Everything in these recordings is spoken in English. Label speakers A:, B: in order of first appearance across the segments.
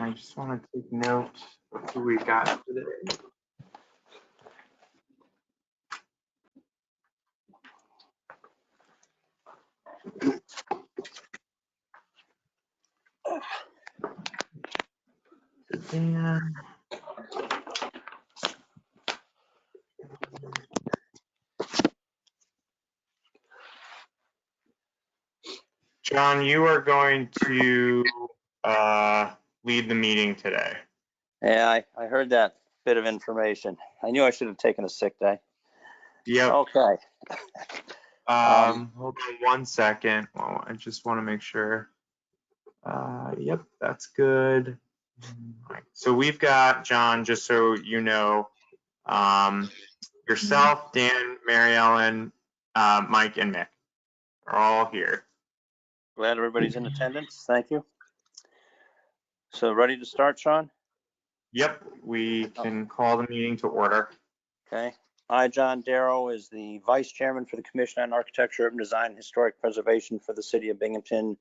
A: I just want to take note of who we got today. Dan. John, you are going to lead the meeting today.
B: Yeah, I heard that bit of information. I knew I should have taken a sick day.
A: Yep.
B: Okay.
A: Hold on 1 second. Oh, I just want to make sure. Yep, that's good. All right. So we've got, John, just so you know, yourself, Dan, Mary Ellen, Mike, and Mick are all here.
B: Glad everybody's in attendance. Thank you. So ready to start, Sean?
A: Yep, we can call the meeting to order.
B: Okay. I, John Darrow, is the Vice Chairman for the Commission on Architecture, Urban Design, and Historic Preservation for the City of Binghamton.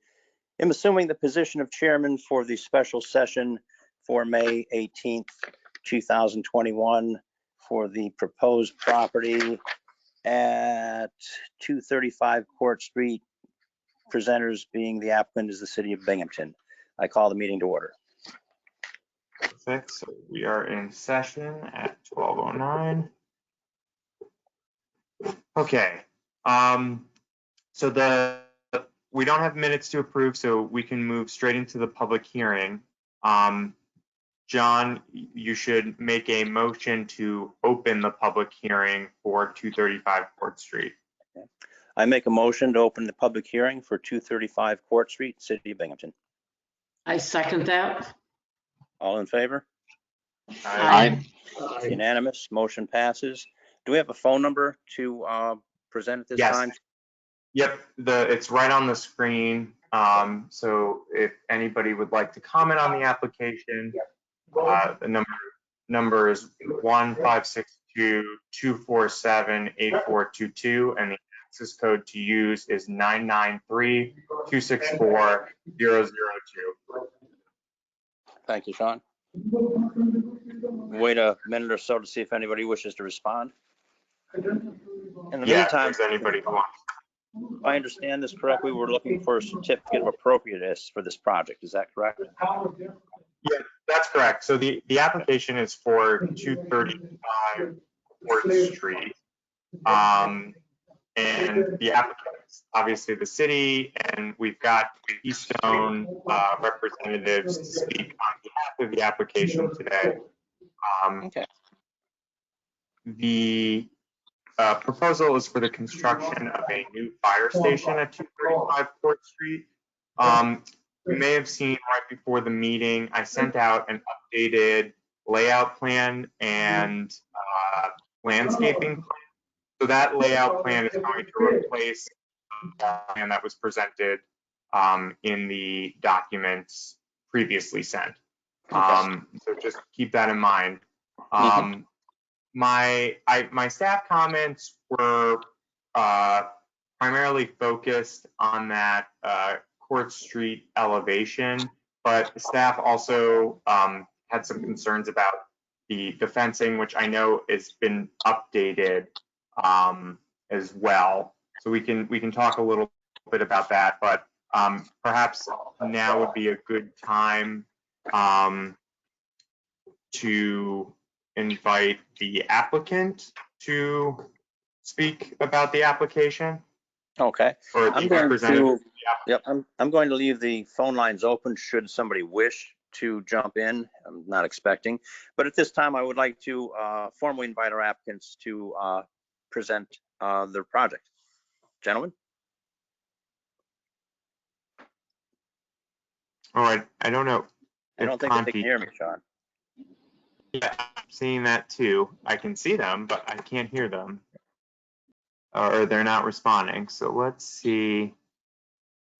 B: I'm assuming the position of Chairman for the special session for May 18th, 2021 for the proposed property at 235 Court Street. Presenters being the applicant is the City of Binghamton. I call the meeting to order.
A: Perfect. So we are in session at 12:09. Okay. So we don't have minutes to approve, so we can move straight into the public hearing. John, you should make a motion to open the public hearing for 235 Court Street.
B: Okay. I make a motion to open the public hearing for 235 Court Street, City of Binghamton.
C: I second that.
B: All in favor?
C: Aye.
B: Unanimous, motion passes. Do we have a phone number to present at this
A: Yes.
B: time?
A: Yep, it's right on the screen. So if anybody would like to comment on the application, the number is 1-562-247-8422, and the access code to use is 993-264-002.
B: Thank you, Sean. Wait a minute or so to see if anybody wishes to respond. In the
A: Yeah,
B: meantime,
A: if there's anybody who wants.
B: if I understand this correctly, we're looking for a certificate of appropriateness for this project. Is that correct?
A: Yeah, that's correct. So the application is for 235 Court Street. And the applicant is obviously the city, and we've got Keystone representatives to speak on behalf of the application today.
B: Okay.
A: The proposal is for the construction of a new fire station at 235 Court Street. You may have seen right before the meeting, I sent out an updated layout plan and landscaping plan. So that layout plan is going to replace the plan that was presented in the documents previously sent. So just keep that in mind. My staff comments were primarily focused on that Court Street elevation, but staff also had some concerns about the fencing, which I know has been updated as well. So we can talk a little bit about that, but perhaps now would be a good time to invite the applicant to speak about the application.
B: Okay.
A: Or
B: I'm
A: the
B: going
A: representative.
B: to, yep, I'm going to leave the phone lines open should somebody wish to jump in. I'm not expecting, but at this time I would like to formally invite our applicants to present their project. Gentlemen?
A: All right, I don't know.
B: I don't think that they can hear me, Sean.
A: Yeah, I'm seeing that too. I can see them, but I can't hear them. Or they're not responding. So let's see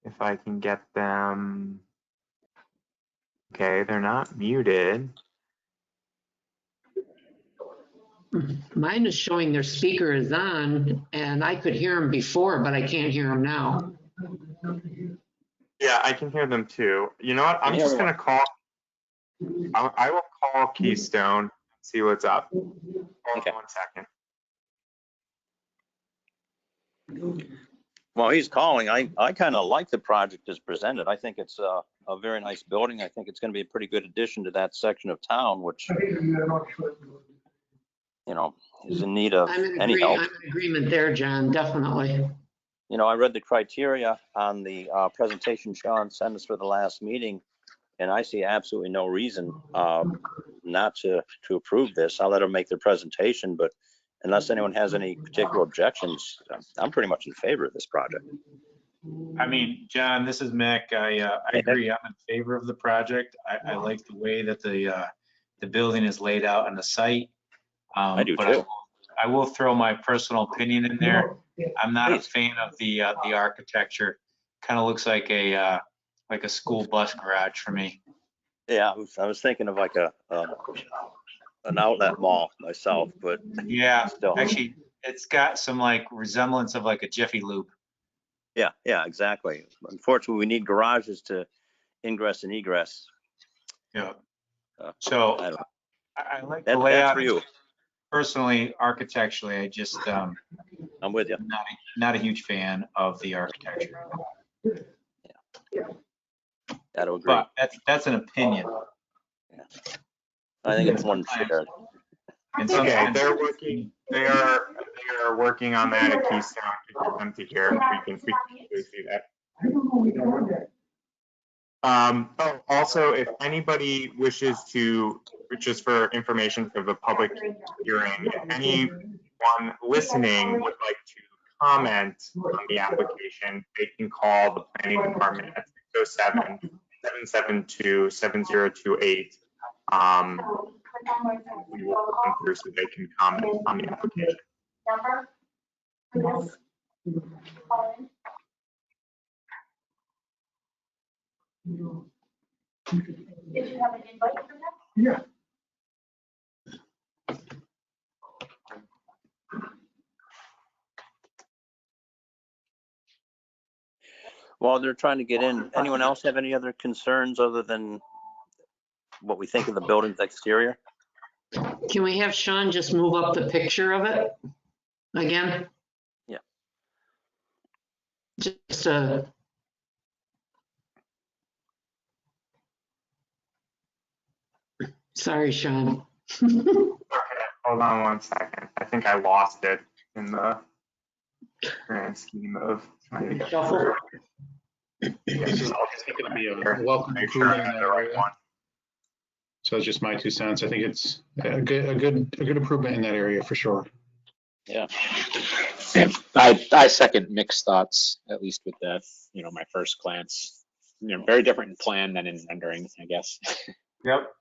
A: if I can get them. Okay, they're not muted.
C: Mine is showing their speaker is on, and I could hear them before, but I can't hear them now.
A: Yeah, I can hear them too. You know what? I'm just gonna call. I will call Keystone, see what's up. Hold
B: Okay.
A: on 1 second.
B: Well, he's calling. I kind of like the project as presented. I think it's a very nice building. I think it's going to be a pretty good addition to that section of town, which, is in need of any help.
C: I'm in agreement there, John, definitely.
B: I read the criteria on the presentation Sean sent us for the last meeting, and I see absolutely no reason not to approve this. I'll let them make their presentation, but unless anyone has any particular objections, I'm pretty much in favor of this project.
D: I mean, John, this is Mick. I agree. I'm in favor of the project. I like the way that the building is laid out on the site.
B: I do
D: But
B: too.
D: I will throw my personal opinion in there. I'm not a
B: Please.
D: fan of the architecture. Kind of looks like a school bus garage for me.
B: Yeah, I was thinking of like an outlet mall myself, but
D: Yeah,
B: still.
D: actually, it's got some like resemblance of like a Jiffy Lube.
B: Yeah, exactly. Unfortunately, we need garages to ingress and egress.
D: Yeah.
B: I
D: So
B: don't know.
D: I like the
B: That's
D: layout.
B: for you.
D: Personally, architecturally, I just
B: I'm with you.
D: not a huge fan of the architecture.
B: That'll agree.
D: But that's an opinion.
B: I think it's one shared.
D: And
A: Okay,
D: sometimes
A: they are working on that at Keystone to get them to hear. We can see that. Also, if anybody wishes to, just for information for the public hearing, if anyone listening would like to comment on the application, they can call the planning department at 607-772-7028. We will come through so they can comment on the application.
E: Did you have an invite for that? Yeah.
B: While they're trying to get in, anyone else have any other concerns other than what we think of the building's exterior?
C: Can we have Sean just move up the picture of it again?
B: Yeah.
C: Just sorry, Sean.
A: Okay, hold on 1 second. I think I lost it in the grand scheme of trying to get
C: Shuffle.
A: through.
F: This is going to be a welcome
A: Make sure I
F: improvement in
A: have
F: that
A: the right
F: area.
A: one.
F: So it's just my 2 cents. I think it's a good improvement in that area for sure.
B: Yeah.
G: I second mixed thoughts, at least with the, my first glance. Very different in plan than in rendering, I guess.
D: Yep.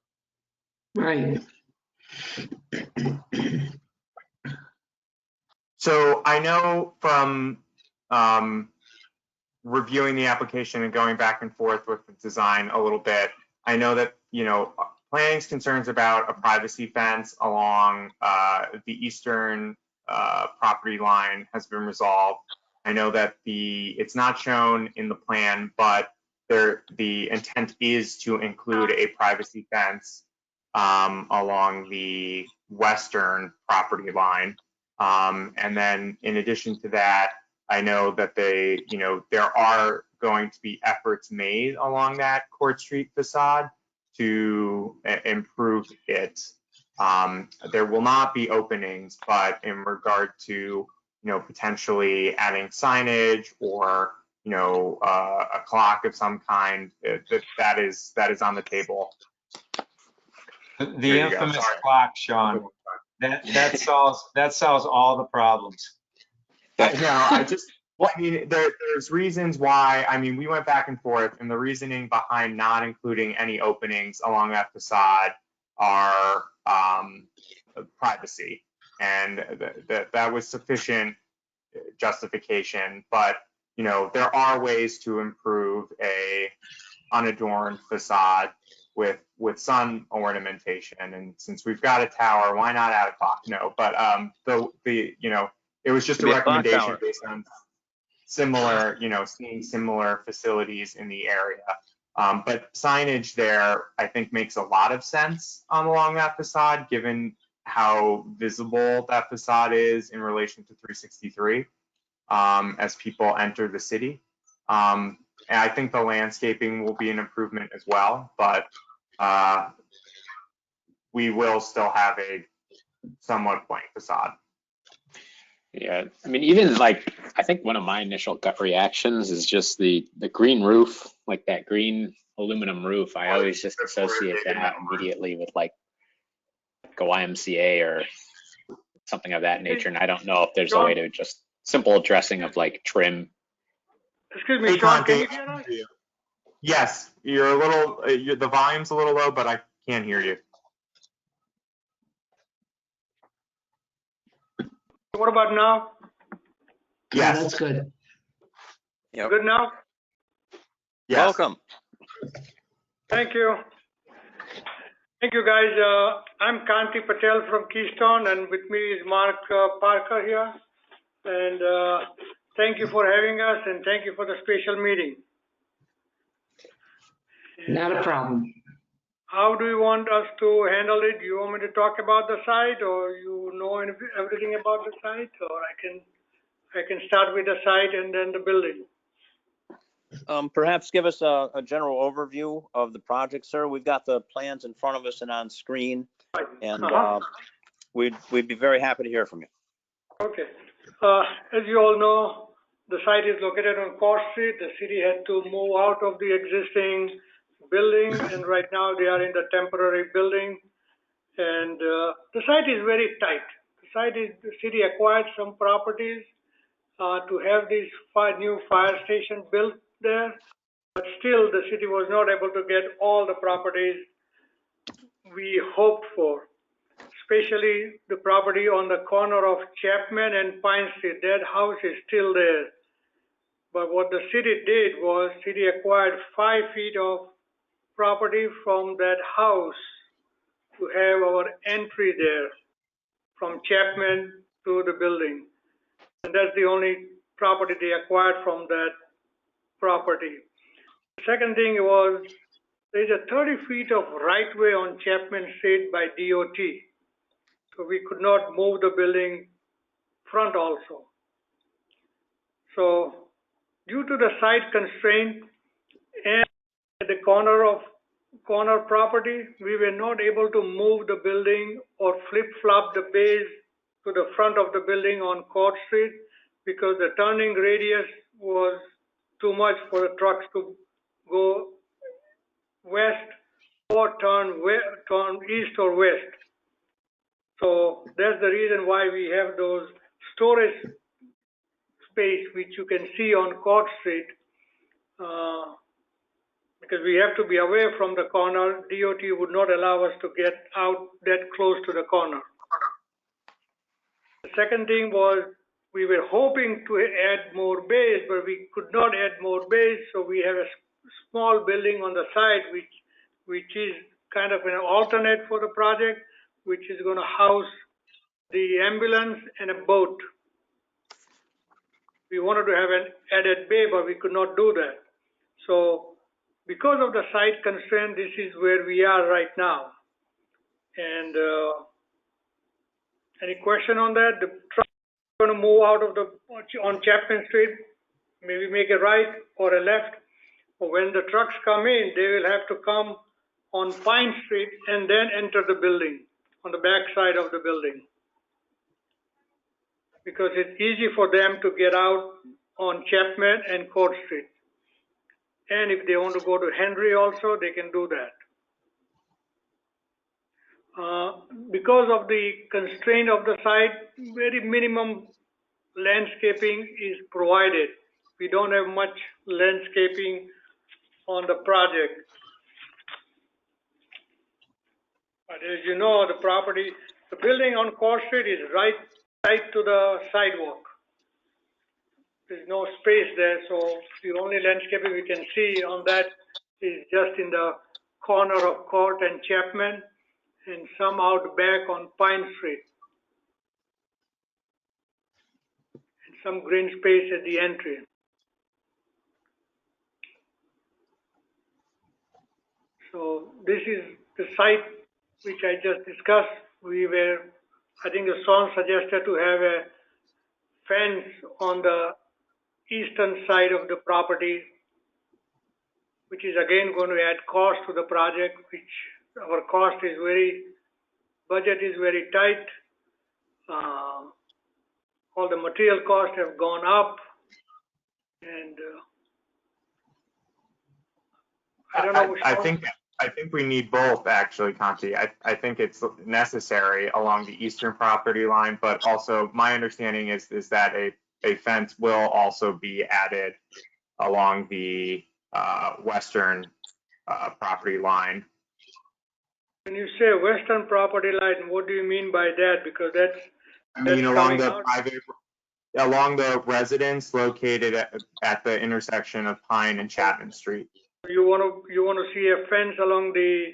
C: Right.
A: So I know from reviewing the application and going back and forth with the design a little bit, I know that, planning's concerns about a privacy fence along the eastern property line has been resolved. I know that it's not shown in the plan, but the intent is to include a privacy fence along the western property line. And then in addition to that, I know that there are going to be efforts made along that Court Street facade to improve it. There will not be openings, but in regard to, potentially adding signage or, a clock of some kind, that is on the table.
D: The infamous clock, Sean. That solves all the problems.
A: There's reasons why. We went back and forth, and the reasoning behind not including any openings along that facade are privacy, and that was sufficient justification. But there are ways to improve a unadorned facade with sun ornamentation, and since we've got a tower, why not add a clock? No, but it was just a recommendation based on similar, seeing similar facilities in the area. But signage there, I think, makes a lot of sense along that facade, given how visible that facade is in relation to 363 as people enter the city. And I think the landscaping will be an improvement as well, but we will still have a somewhat blank facade.
G: Yeah, I mean, even like, I think one of my initial gut reactions is just the green roof, like that green aluminum roof. I always just associate that immediately with like a YMCA or something of that nature. And I don't know if there's a way to just simple addressing of like trim.
H: Excuse me,
A: Hey,
H: Sean,
A: Conte,
H: can you hear us?
A: yes, you're a little, the volume's a little low, but I can't hear you.
H: What about now?
C: Yeah,
A: Yes,
C: that's good.
B: Yep.
H: Good now?
A: yes.
B: Welcome.
H: Thank you. Thank you, guys. I'm Kanti Patel from Keystone, and with me is Mark Parker here. And thank you for having us, and thank you for the special meeting.
C: Not a problem.
H: How do you want us to handle it? Do you want me to talk about the site, or you know everything about the site, or I can start with the site and then the building?
B: Perhaps give us a general overview of the project, sir. We've got the plans in front of us and on screen, and we'd be very happy to hear from you.
H: Okay. As you all know, the site is located on Court Street. The city had to move out of the existing building, and right now they are in the temporary building. And the site is very tight. The city acquired some properties to have this new fire station built there, but still the city was not able to get all the properties we hoped for, especially the property on the corner of Chapman and Pine Street. That house is still there. But what the city did was city acquired 5 feet of property from that house to have our entry there from Chapman to the building. And that's the only property they acquired from that property. The second thing was there's a 30 feet of right way on Chapman Street by DOT. So we could not move the building front also. So due to the site constraint and at the corner property, we were not able to move the building or flip-flop the bays to the front of the building on Court Street because the turning radius was too much for the trucks to go west or turn east or west. So that's the reason why we have those storage space which you can see on Court Street because we have to be away from the corner. DOT would not allow us to get out that close to the corner. The second thing was we were hoping to add more bays, but we could not add more bays, so we have a small building on the side which is kind of an alternate for the project, which is going to house the ambulance and a boat. We wanted to have an added bay, but we could not do that. So because of the site constraint, this is where we are right now. And any question on that? The truck is going to move out of on Chapman Street, maybe make a right or a left. Or when the trucks come in, they will have to come on Pine Street and then enter the building on the back side of the building. Because it's easy for them to get out on Chapman and Court Street. And if they want to go to Henry also, they can do that. Because of the constraint of the site, very minimum landscaping is provided. We don't have much landscaping on the project. But as you know, the building on Court Street is right to the sidewalk. There's no space there, so the only landscaping we can see on that is just in the corner of Court and Chapman and some out back on Pine Street. And some green space at the entry. So this is the site which I just discussed. I think the son suggested to have a fence on the eastern side of the property, which is again going to add cost to the project, which our budget is very tight. All the material costs have gone up, and I don't know.
A: I think we need both, actually, Conti. I think it's necessary along the eastern property line, but also my understanding is that a fence will also be added along the western property line.
H: When you say western property line, what do you mean by that? Because that's
A: along the residence located at the intersection of Pine and Chapman Street.
H: You want to see a fence along the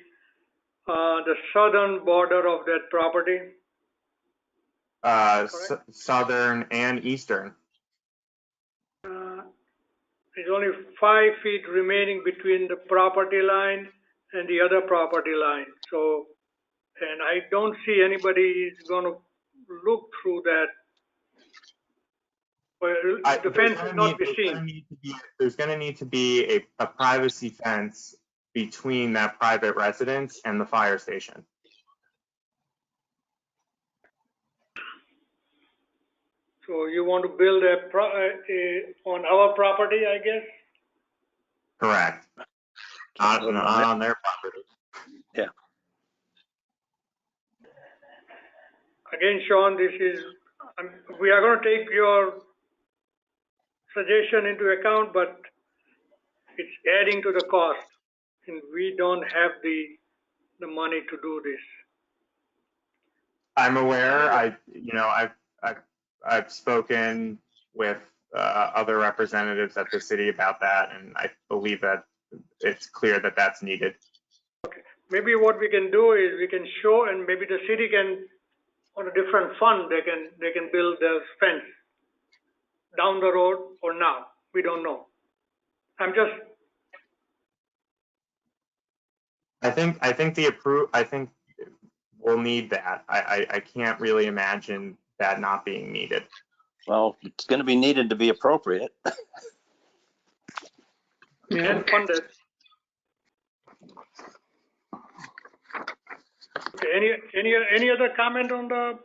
H: southern border of that property?
A: Southern and eastern.
H: There's only 5 feet remaining between the property line and the other property line. So, and I don't see anybody is going to look through that. Well, the fence is not be seen.
A: There's going to need to be a privacy fence between that private residence and the fire station.
H: So you want to build on our property, I guess?
A: Correct. Not on their property.
B: Yeah.
H: Again, Sean, we are going to take your suggestion into account, but it's adding to the cost, and we don't have the money to do this.
A: I'm aware. I've spoken with other representatives at the city about that, and I believe that it's clear that that's needed.
H: Okay. Maybe what we can do is we can show, and maybe the city can, on a different fund, they can build the fence down the road or now. We don't know.
A: I think we'll need that. I can't really imagine that not being needed.
B: Well, it's going to be needed to be appropriate.
H: And funded. Okay, any other comment on the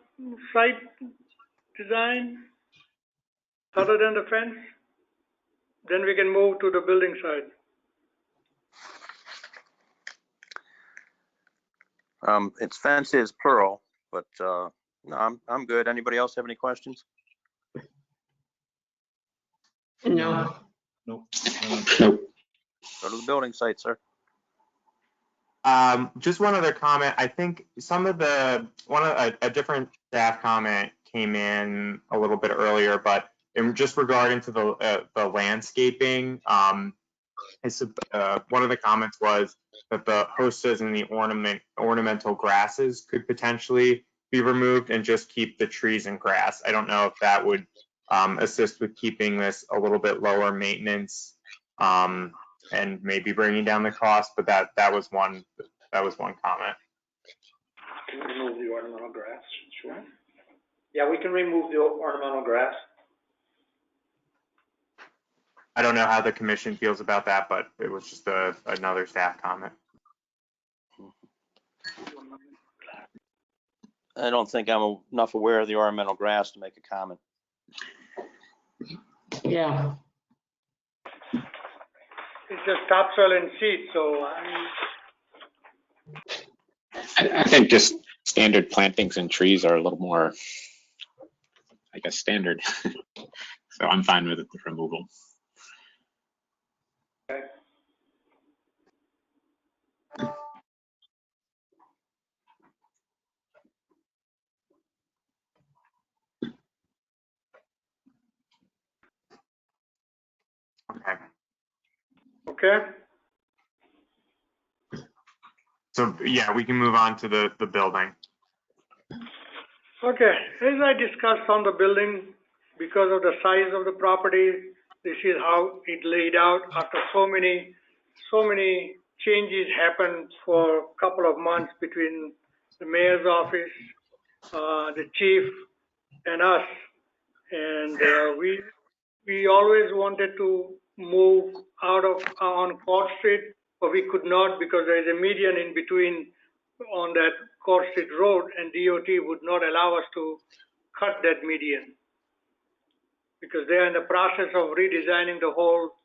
H: site design other than the fence? Then we can move to the building side.
B: Its fence is plural, but no, I'm good. Anybody else have any questions?
C: No.
D: Nope.
B: Go to the building site, sir.
A: Just one other comment. I think a different staff comment came in a little bit earlier, but just regarding to the landscaping, one of the comments was that the hostas and the ornamental grasses could potentially be removed and just keep the trees and grass. I don't know if that would assist with keeping this a little bit lower maintenance and maybe bringing down the cost, but that was one comment.
I: Can we remove the ornamental grass? Sure. Yeah, we can remove the ornamental grass.
A: I don't know how the commission feels about that, but it was just another staff comment.
B: I don't think I'm enough aware of the ornamental grass to make a comment.
C: Yeah.
H: It's just topsoil and seed, so
G: I think just standard plantings and trees are a little more, I guess, standard. So I'm fine with the removal.
H: okay. Okay.
A: So yeah, we can move on to the building.
H: Okay, as I discussed on the building, because of the size of the property, this is how it laid out after so many changes happened for a couple of months between the mayor's office, the chief, and us. And we always wanted to move out of on Court Street, but we could not because there is a median in between on that Court Street road, and DOT would not allow us to cut that median because they are in the process of redesigning the whole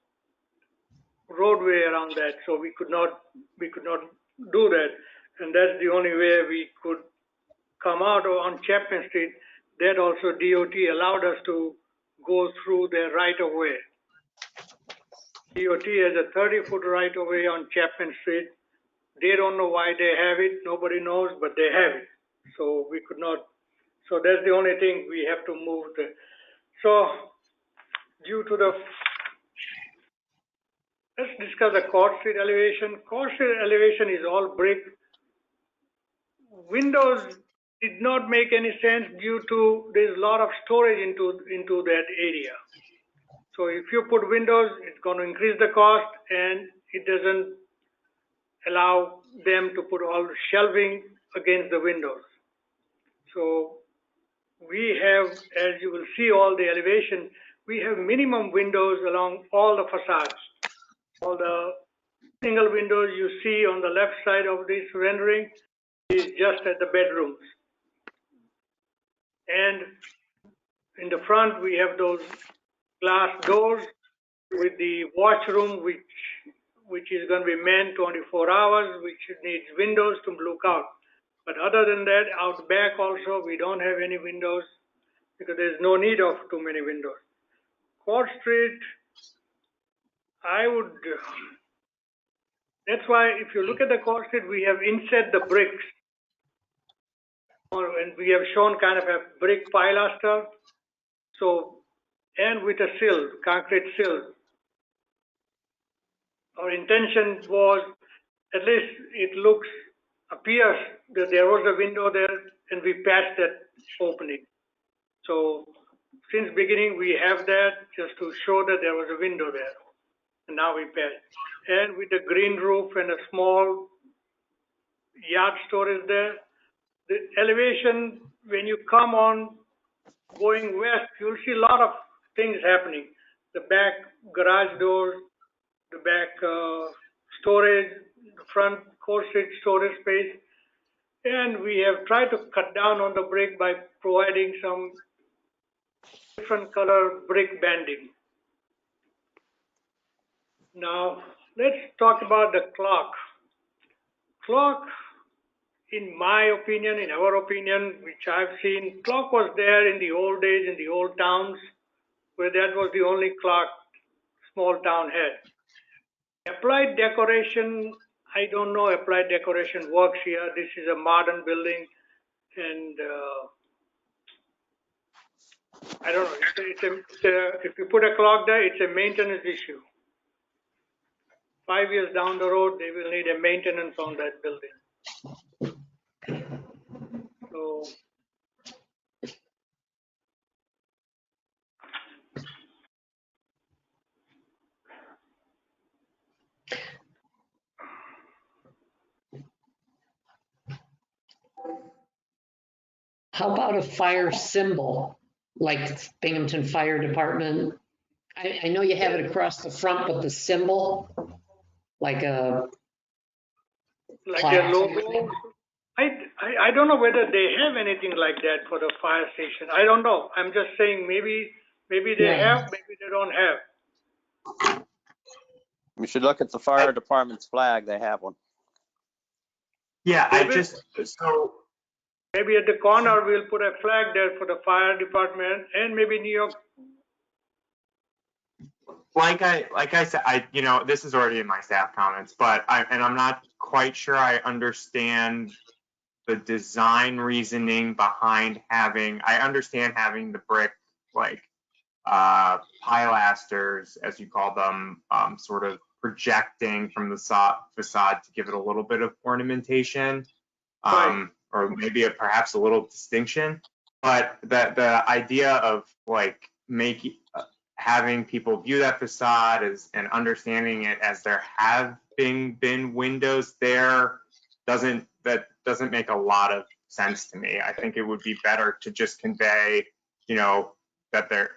H: roadway around that. So we could not do that, and that's the only way we could come out on Chapman Street. That also DOT allowed us to go through their right-of-way. DOT has a 30-foot right-of-way on Chapman Street. They don't know why they have it. Nobody knows, but they have it. So we could not. So that's the only thing we have to move. So due to the, let's discuss the Court Street elevation. Court Street elevation is all brick. Windows did not make any sense due to there's a lot of storage into that area. So if you put windows, it's going to increase the cost, and it doesn't allow them to put all shelving against the windows. So we have, as you will see all the elevation, we have minimum windows along all the facades. All the single windows you see on the left side of this rendering is just at the bedrooms. And in the front, we have those glass doors with the washroom, which is going to be manned 24 hours, which needs windows to look out. But other than that, out back also, we don't have any windows because there's no need of too many windows. Court Street, that's why if you look at the Court Street, we have inset the bricks. And we have shown kind of a brick pilaster. So, and with a sill, concrete sill. Our intention was, at least it appears that there was a window there, and we patched that opening. So since beginning, we have that just to show that there was a window there. And now we patched. And with the green roof and a small yard storage there, the elevation, when you come on going west, you'll see a lot of things happening. The back garage doors, the back storage, the front Court Street storage space. And we have tried to cut down on the brick by providing some different color brick banding. Now, let's talk about the clock. Clock, in my opinion, in our opinion, which I've seen, clock was there in the old days, in the old towns, where that was the only clock small town had. Applied decoration, I don't know applied decoration works here. This is a modern building, and I don't know. If you put a clock there, it's a maintenance issue. 5 years down the road, they will need a maintenance on that building. So,
C: How about a fire symbol, like Binghamton Fire Department? I know you have it across the front, but the symbol, like a
H: like their logo. I don't know whether they have anything like that for the fire station. I don't know. I'm just saying maybe they have, maybe they don't have.
B: You should look at the fire department's flag. They have one.
A: Yeah, so
H: maybe at the corner we'll put a flag there for the fire department, and maybe New York.
A: like I said, this is already in my staff comments, but I'm not quite sure I understand the design reasoning behind I understand having the brick, like pilasters, as you call them, sort of projecting from the facade to give it a little bit of ornamentation, or maybe perhaps a little distinction. But the idea of like having people view that facade and understanding it as there have been windows there doesn't make a lot of sense to me. I think it would be better to just convey, that there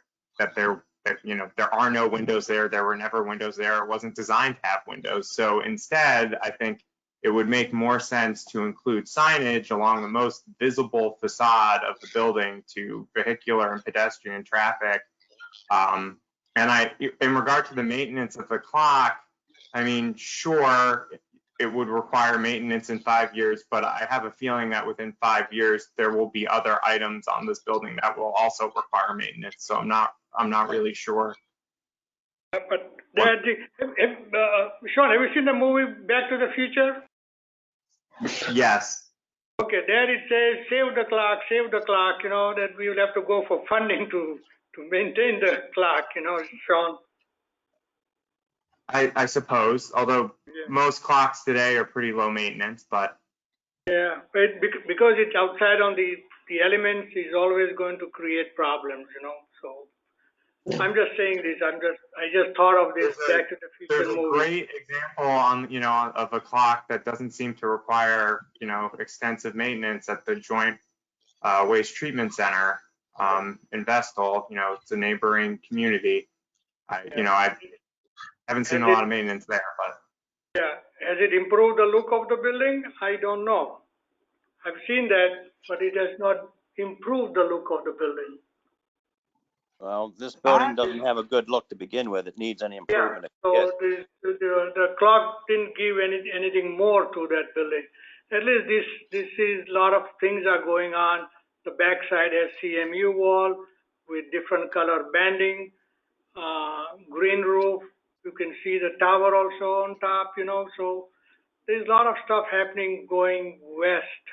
A: are no windows there. There were never windows there. It wasn't designed to have windows. So instead, I think it would make more sense to include signage along the most visible facade of the building to vehicular and pedestrian traffic. In regard to the maintenance of the clock, I mean, sure, it would require maintenance in 5 years, but I have a feeling that within 5 years, there will be other items on this building that will also require maintenance. So I'm not really sure.
H: But Sean, have you seen the movie Back to the Future?
A: Yes.
H: Okay, there it says, save the clock, that we will have to go for funding to maintain the clock, Sean.
A: I suppose, although
H: Yeah.
A: most clocks today are pretty low maintenance, but.
H: Yeah, but because it's outside on the elements is always going to create problems, so. I'm just saying this, I just thought of this Back to the Future
A: There's a
H: movie.
A: great example of a clock that doesn't seem to require, extensive maintenance at the Joint Waste Treatment Center in Vestal. It's a neighboring community. I haven't seen a lot of maintenance there, but.
H: Yeah, has it improved the look of the building? I don't know. I've seen that, but it has not improved the look of the building.
B: Well, this building doesn't have a good look to begin with. It needs any
H: Yeah,
B: improvement.
H: so the clock didn't give anything more to that building. At least this is, a lot of things are going on. The backside has CMU wall with different color banding, green roof. You can see the tower also on top, so there's a lot of stuff happening going west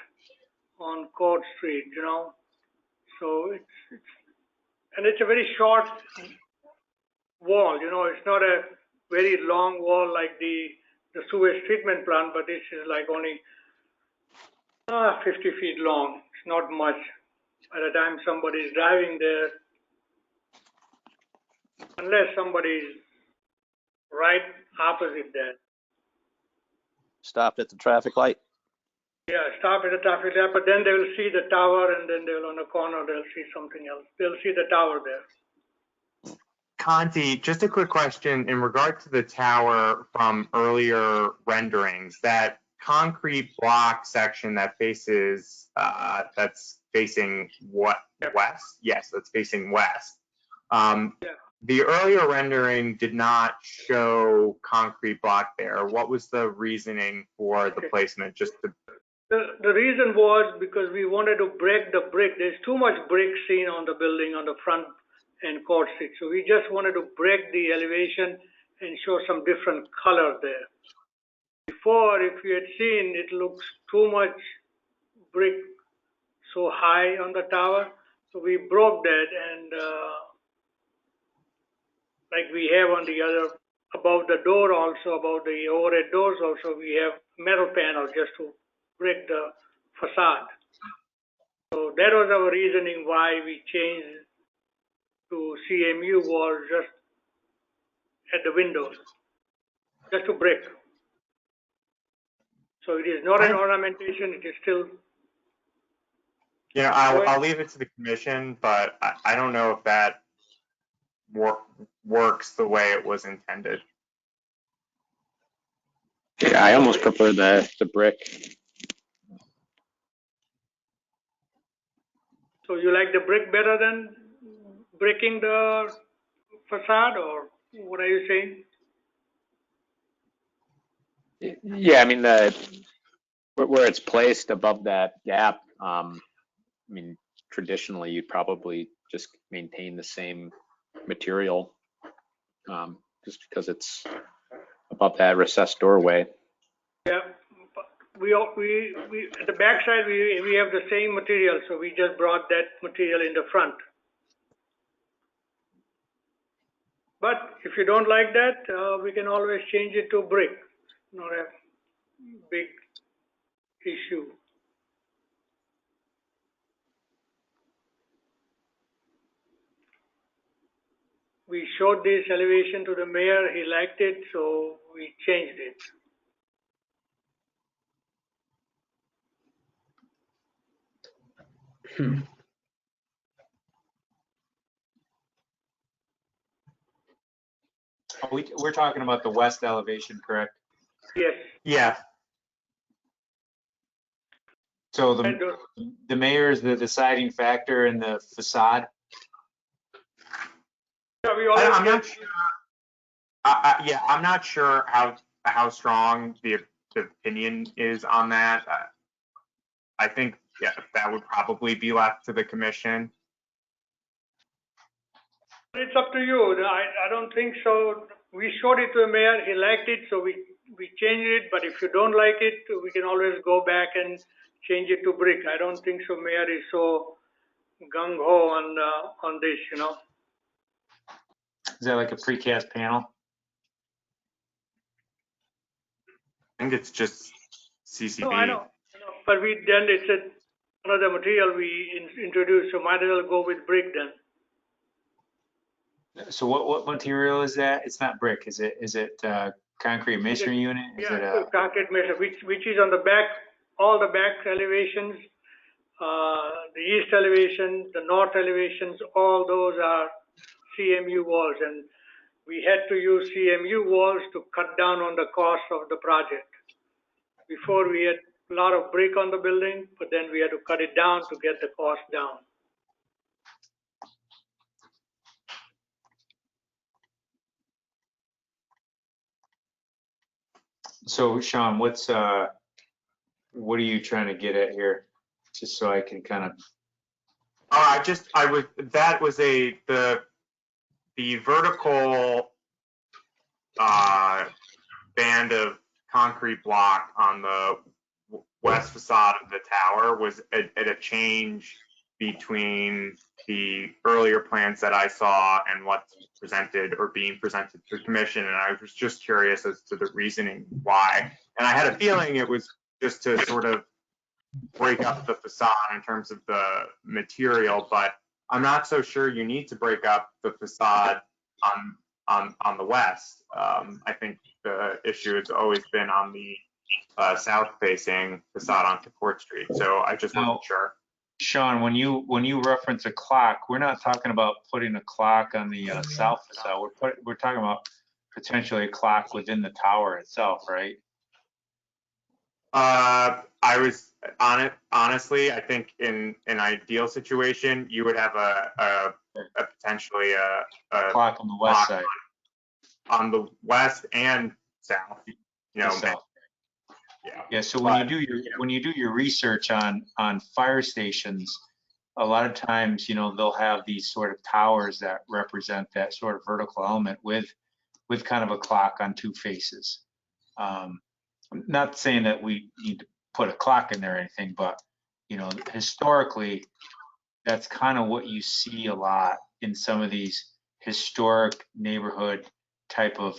H: on CAUD Street, so it's a very short wall, it's not a very long wall like the sewage treatment plant, but this is like only 50 feet long. It's not much. By the time somebody is driving there, unless somebody is right opposite that.
B: Stopped at the traffic light.
H: Yeah, stop at the traffic light, but then they will see the tower, and then they'll on the corner, they'll see something else. They'll see the tower there.
A: Conti, just a quick question in regard to the tower from earlier renderings. That concrete block section that faces, that's facing what, west? Yes, that's facing west. The earlier rendering did not show concrete block there. What was the reasoning for the placement?
H: The reason was because we wanted to break the brick. There's too much brick seen on the building on the front and CAUD Street. So we just wanted to break the elevation and show some different color there. Before, if you had seen, it looks too much brick so high on the tower. So we broke that, and like we have on the other, above the door also, above the overhead doors also, we have metal panel just to break the facade. So that was our reasoning why we changed to CMU wall just at the windows, just to break. So it is not an ornamentation, it is still.
A: I'll leave it to the commission, but I don't know if that works the way it was intended.
G: Yeah, I almost prefer the brick.
H: So you like the brick better than breaking the facade, or what are you saying?
G: Yeah, I mean, where it's placed above that gap, traditionally you'd probably just maintain the same material, just because it's above that recessed doorway.
H: Yeah, we at the back side we have the same material, so we just brought that material in the front. But if you don't like that, we can always change it to brick. Not a big issue. we showed this elevation to the mayor, he liked it, so we changed it.
D: We're talking about the west elevation, correct?
H: Yes.
A: Yeah,
D: So
H: And,
D: the mayor is the deciding factor in the facade?
H: yeah, we always
A: I'm not
H: get-
A: sure. Yeah, I'm not sure how strong the opinion is on that. I think, yeah, that would probably be left to the commission.
H: It's up to you. I don't think so. We showed it to the mayor, he liked it, so we changed it, but if you don't like it, we can always go back and change it to brick. I don't think so mayor is so gung ho on this, you know.
D: Is that like a precast panel?
A: I think it's just CCB.
H: No, I know, but it's another material we introduced, so might as well go with brick then.
D: So what material is that? It's not brick, is it? Is it concrete masonry unit? Is it
H: Yeah, concrete measure, which is on the back, all the back elevations, the east elevation, the north elevations, all those are CMU walls, and we had to use CMU walls to cut down on the cost of the project. Before we had a lot of brick on the building, but then we had to cut it down to get the cost down.
D: So Sean, what are you trying to get at here? Just so I can kind of.
A: That was the vertical band of concrete block on the west facade of the tower was at a change between the earlier plans that I saw and what's presented or being presented to the commission. And I was just curious as to the reasoning why. And I had a feeling it was just to sort of break up the facade in terms of the material, but I'm not so sure you need to break up the facade on the west. I think the issue has always been on the south-facing facade onto Court Street. So I just wasn't sure.
D: Sean, when you reference a clock, we're not talking about putting a clock on the south facade. We're talking about potentially a clock within the tower itself, right?
A: I was on it. Honestly, I think in an ideal situation, you would have a potentially a
D: Clock on the west side.
A: On the west and south. You know,
D: South.
A: yeah.
D: Yeah. So when you do your research on fire stations, a lot of times, they'll have these sort of towers that represent that sort of vertical element with kind of a clock on two faces. I'm not saying that we need to put a clock in there or anything, but historically, that's kind of what you see a lot in some of these historic neighborhood type of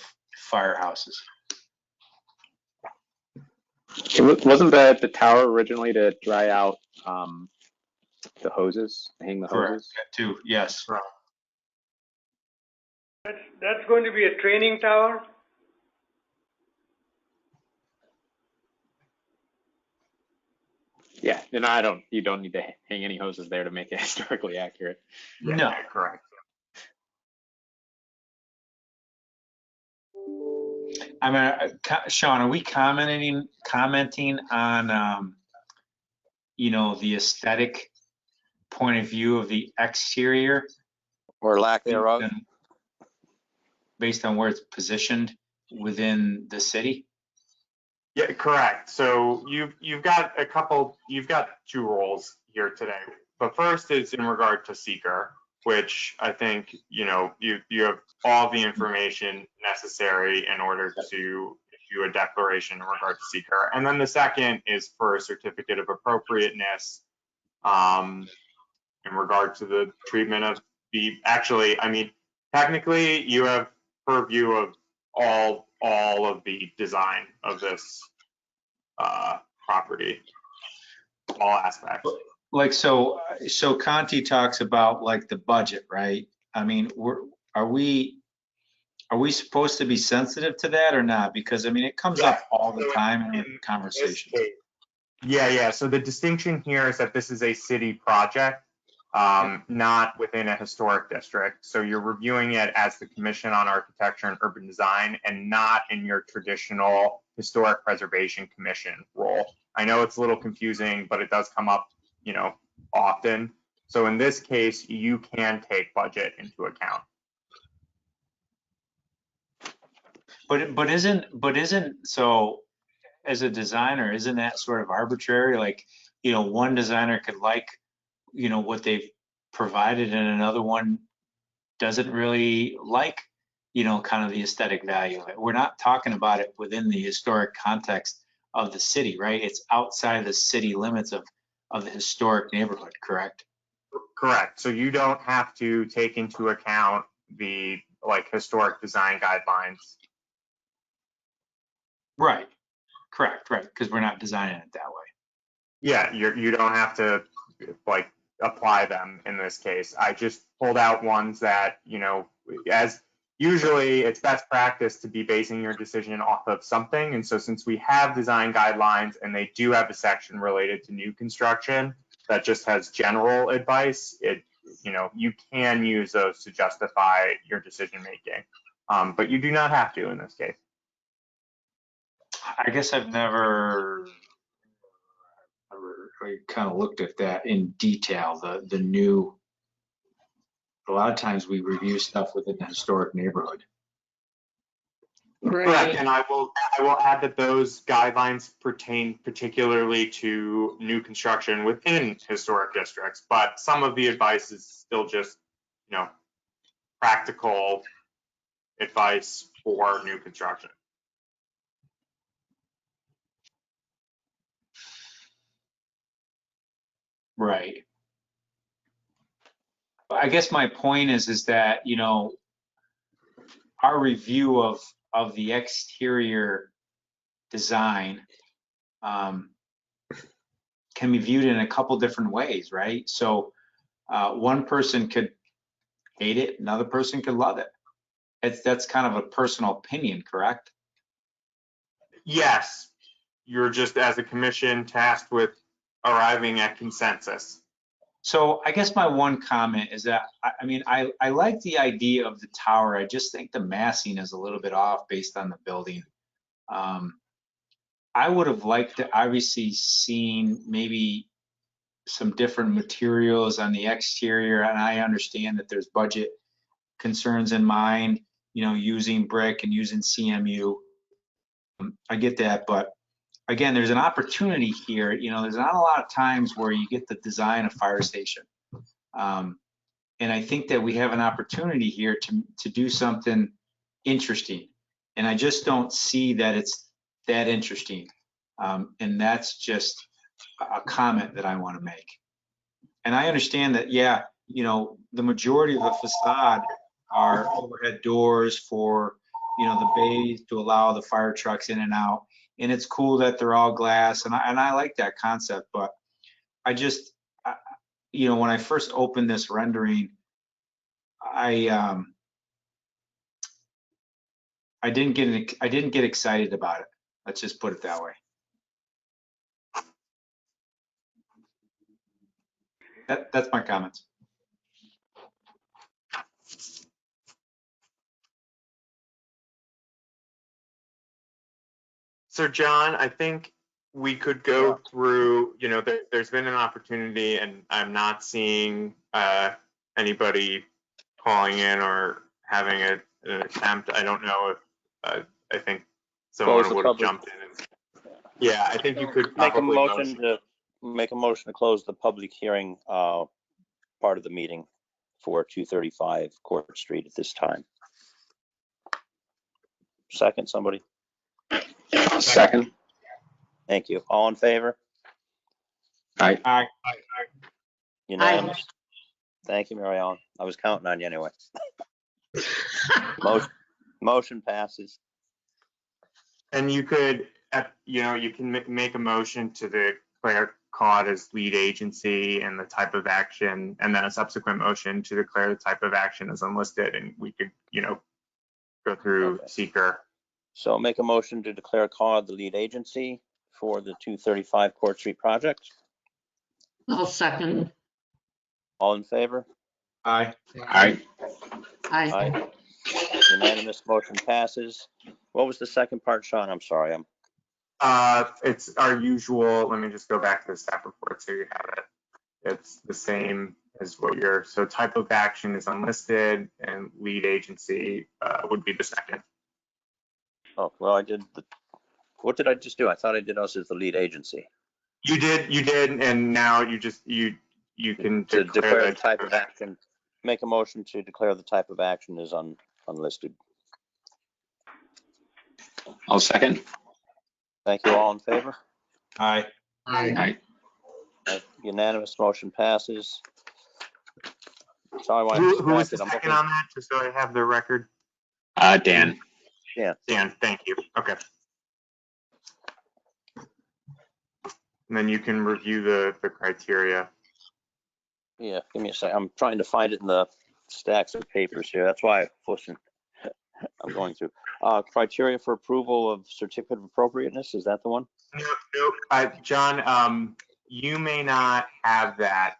D: firehouses.
G: Wasn't the tower originally to dry out the hoses, hang the
D: Correct.
G: hoses?
D: That too. Yes.
A: Right.
H: That's going to be a training tower.
G: Yeah, and you don't need to hang any hoses there to make it historically accurate.
A: Yeah,
D: No.
A: correct.
D: I mean, Sean, are we commenting on, the aesthetic point of view of the exterior?
B: Or lack thereof.
D: Based on where it's positioned within the city?
A: Yeah, correct. So you've got two roles here today. The first is in regard to seeker, which I think, you have all the information necessary in order to issue a declaration in regard to seeker. And then the second is for a certificate of appropriateness in regard to the treatment of technically you have purview of all of the design of this property, all aspects.
D: Like, so Conti talks about like the budget, right? I mean, are we supposed to be sensitive to that or not? Because I mean, it comes up all the time in
A: this
D: conversations.
A: case- Yeah. So the distinction here is that this is a city project, not within a historic district. So you're reviewing it as the Commission on Architecture and Urban Design and not in your traditional Historic Preservation Commission role. I know it's a little confusing, but it does come up, often. So in this case, you can take budget into account.
D: But isn't so as a designer, isn't that sort of arbitrary? Like, one designer could like, what they've provided and another one doesn't really like, kind of the aesthetic value of it. We're not talking about it within the historic context of the city, right? It's outside the city limits of the historic neighborhood, correct?
A: Correct. So you don't have to take into account the historic design guidelines.
D: Right. Correct. Right. Because we're not designing it that way.
A: Yeah, you don't have to apply them in this case. I just pulled out ones that, as usually it's best practice to be basing your decision off of something. And so since we have design guidelines and they do have a section related to new construction that just has general advice, you can use those to justify your decision making. But you do not have to in this case.
D: I guess I've never kind of looked at that in detail. The new, a lot of times we review stuff within the historic neighborhood.
A: Correct, and I will add that those guidelines pertain particularly to new construction within historic districts, but some of the advice is still just, practical advice for new construction.
D: Right. I guess my point is that, our review of the exterior design can be viewed in a couple different ways, right? So one person could hate it, another person could love it. That's kind of a personal opinion, correct?
A: Yes, you're just as a commission tasked with arriving at consensus.
D: So I guess my one comment is that, I like the idea of the tower. I just think the massing is a little bit off based on the building. I would have liked to obviously seen maybe some different materials on the exterior, and I understand that there's budget concerns in mind, using brick and using CMU. I get that, but again, there's an opportunity here. There's not a lot of times where you get to design a fire station. And I think that we have an opportunity here to do something interesting. And I just don't see that it's that interesting. And that's just a comment that I want to make. And I understand that, yeah, the majority of the facade are overhead doors for, the bays to allow the fire trucks in and out. And it's cool that they're all glass, and I like that concept, but I just, when I first opened this rendering, I didn't get excited about it. Let's just put it that way. That's my comments.
A: So John, I think we could go through, there's been an opportunity and I'm not seeing anybody calling in or having an attempt. I don't know if, I think someone would have jumped in. Yeah, I think you could probably
B: make a motion to close the public hearing part of the meeting for 235 Court Street at this time. Second, somebody?
G: Second.
B: Thank you. All in favor?
G: Aye.
B: Unanimous? Thank you, Mary Ellen. I was counting on you anyway. Motion passes.
A: And you could, you can make a motion to declare CAUD as lead agency and the type of action, and then a subsequent motion to declare the type of action as unlisted, and we could, go through
B: Okay.
A: seeker.
B: So make a motion to declare CAUD the lead agency for the 235 Court Street project.
C: I'll second.
B: All in favor?
D: Aye.
G: Aye.
C: Aye.
B: Aye. Unanimous, motion passes. What was the second part, Sean? I'm sorry.
A: It's our usual, let me just go back to the staff report so you have it. It's the same as so type of action is unlisted and lead agency would be the second.
B: Oh, well, what did I just do? I thought I did us as the lead agency.
A: You did, and now you can
B: To declare the
A: the
B: type of action, make a motion to declare the type of action is unlisted.
G: I'll second.
B: Thank you. All in favor?
D: Aye.
G: Aye.
B: Unanimous, motion passes. Sorry, I
A: Who was the
B: distracted. I'm
A: second
B: looking.
A: on that, just so I have the record?
G: Dan.
B: Yeah.
A: Dan, thank you. Okay. And then you can review the criteria.
B: Yeah, give me a second. I'm trying to find it in the stacks of papers here. That's why I'm going through. Criteria for approval of certificate of appropriateness, is that the one?
A: Nope. John, you may not have that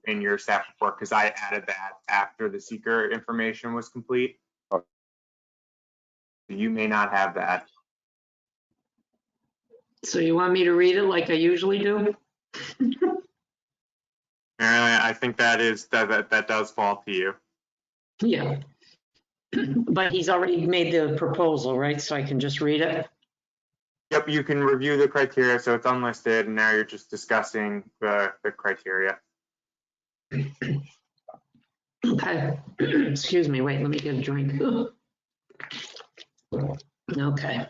A: in your staff report because I added that after the seeker information was complete.
B: Okay.
A: You may not have that.
C: So you want me to read it like I usually do?
A: I think that does fall to you.
C: Yeah. But he's already made the proposal, right? So I can just read it?
A: Yep, you can review the criteria, so it's unlisted, and now you're just discussing the criteria.
C: Okay. Excuse me, wait, let me get a drink. Okay.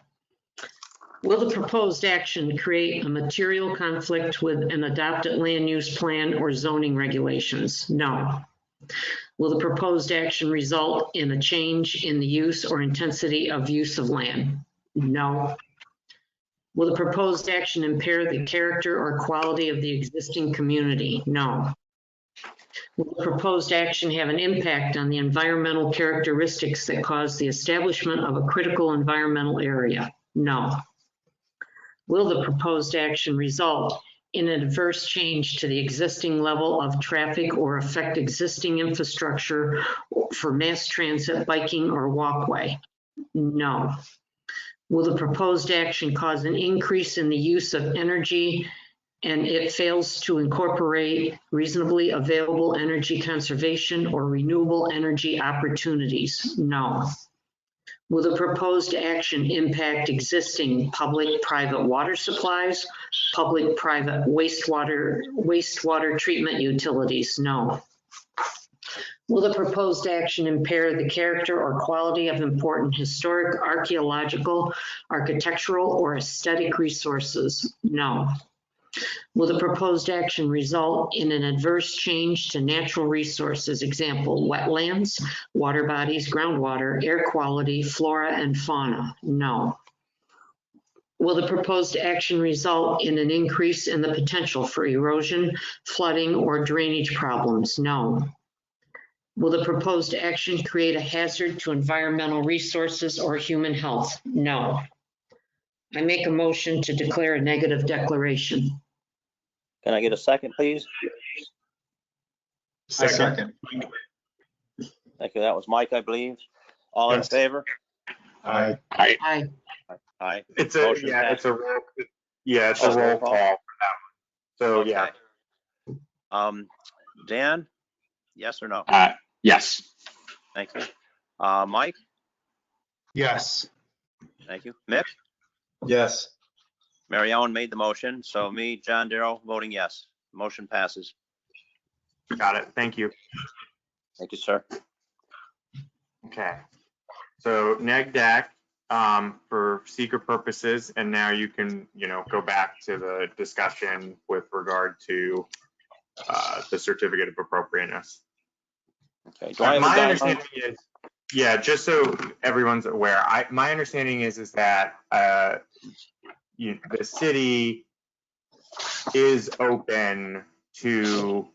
C: Will the proposed action create a material conflict with an adopted land use plan or zoning regulations? No. Will the proposed action result in a change in the use or intensity of use of land? No. Will the proposed action impair the character or quality of the existing community? No. Will the proposed action have an impact on the environmental characteristics that cause the establishment of a critical environmental area? No. Will the proposed action result in an adverse change to the existing level of traffic or affect existing infrastructure for mass transit, biking, or walkway? No. Will the proposed action cause an increase in the use of energy and it fails to incorporate reasonably available energy conservation or renewable energy opportunities? No. Will the proposed action impact existing public-private water supplies, public-private wastewater treatment utilities? No. Will the proposed action impair the character or quality of important historic, archaeological, architectural, or aesthetic resources? No. Will the proposed action result in an adverse change to natural resources, example, wetlands, water bodies, groundwater, air quality, flora, and fauna? No. Will the proposed action result in an increase in the potential for erosion, flooding, or drainage problems? No. Will the proposed action create a hazard to environmental resources or human health? No. I make a motion to declare a negative declaration.
B: Can I get a second, please?
D: Second.
B: Thank you. That was Mike, I believe. All in
F: Yes.
B: favor?
D: Aye.
G: Aye.
C: Aye.
B: Aye.
A: It's
B: Motion
A: a
B: passed.
A: roll. Yeah, it's
B: Oh,
A: a roll
B: roll call.
A: call for that one. So yeah.
B: Okay. Dan, yes or no?
G: Yes.
B: Thank you. Mike,
F: Yes.
B: thank you. Mick,
D: Yes.
B: Mary Ellen made the motion, so me, John Darrow, voting yes. Motion passes.
A: Got it. Thank you.
B: Thank you, sir.
A: Okay. So neg deck for seeker purposes, and now you can, go back to the discussion with regard to the certificate of appropriateness.
B: Okay. Do I have a
A: My
B: guideline?
A: understanding is, yeah, just so everyone's aware, my understanding is that the city is open to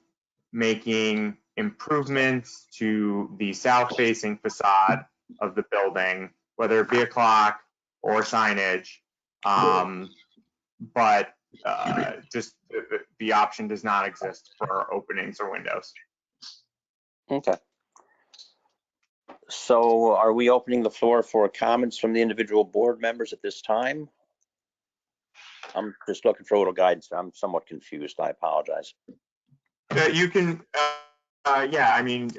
A: making improvements to the south-facing facade of the building, whether it be a clock or signage. But just the option does not exist for openings or windows.
B: Okay. So are we opening the floor for comments from the individual board members at this time? I'm just looking for a little guidance. I'm somewhat confused. I apologize.
A: You can, yeah, I mean,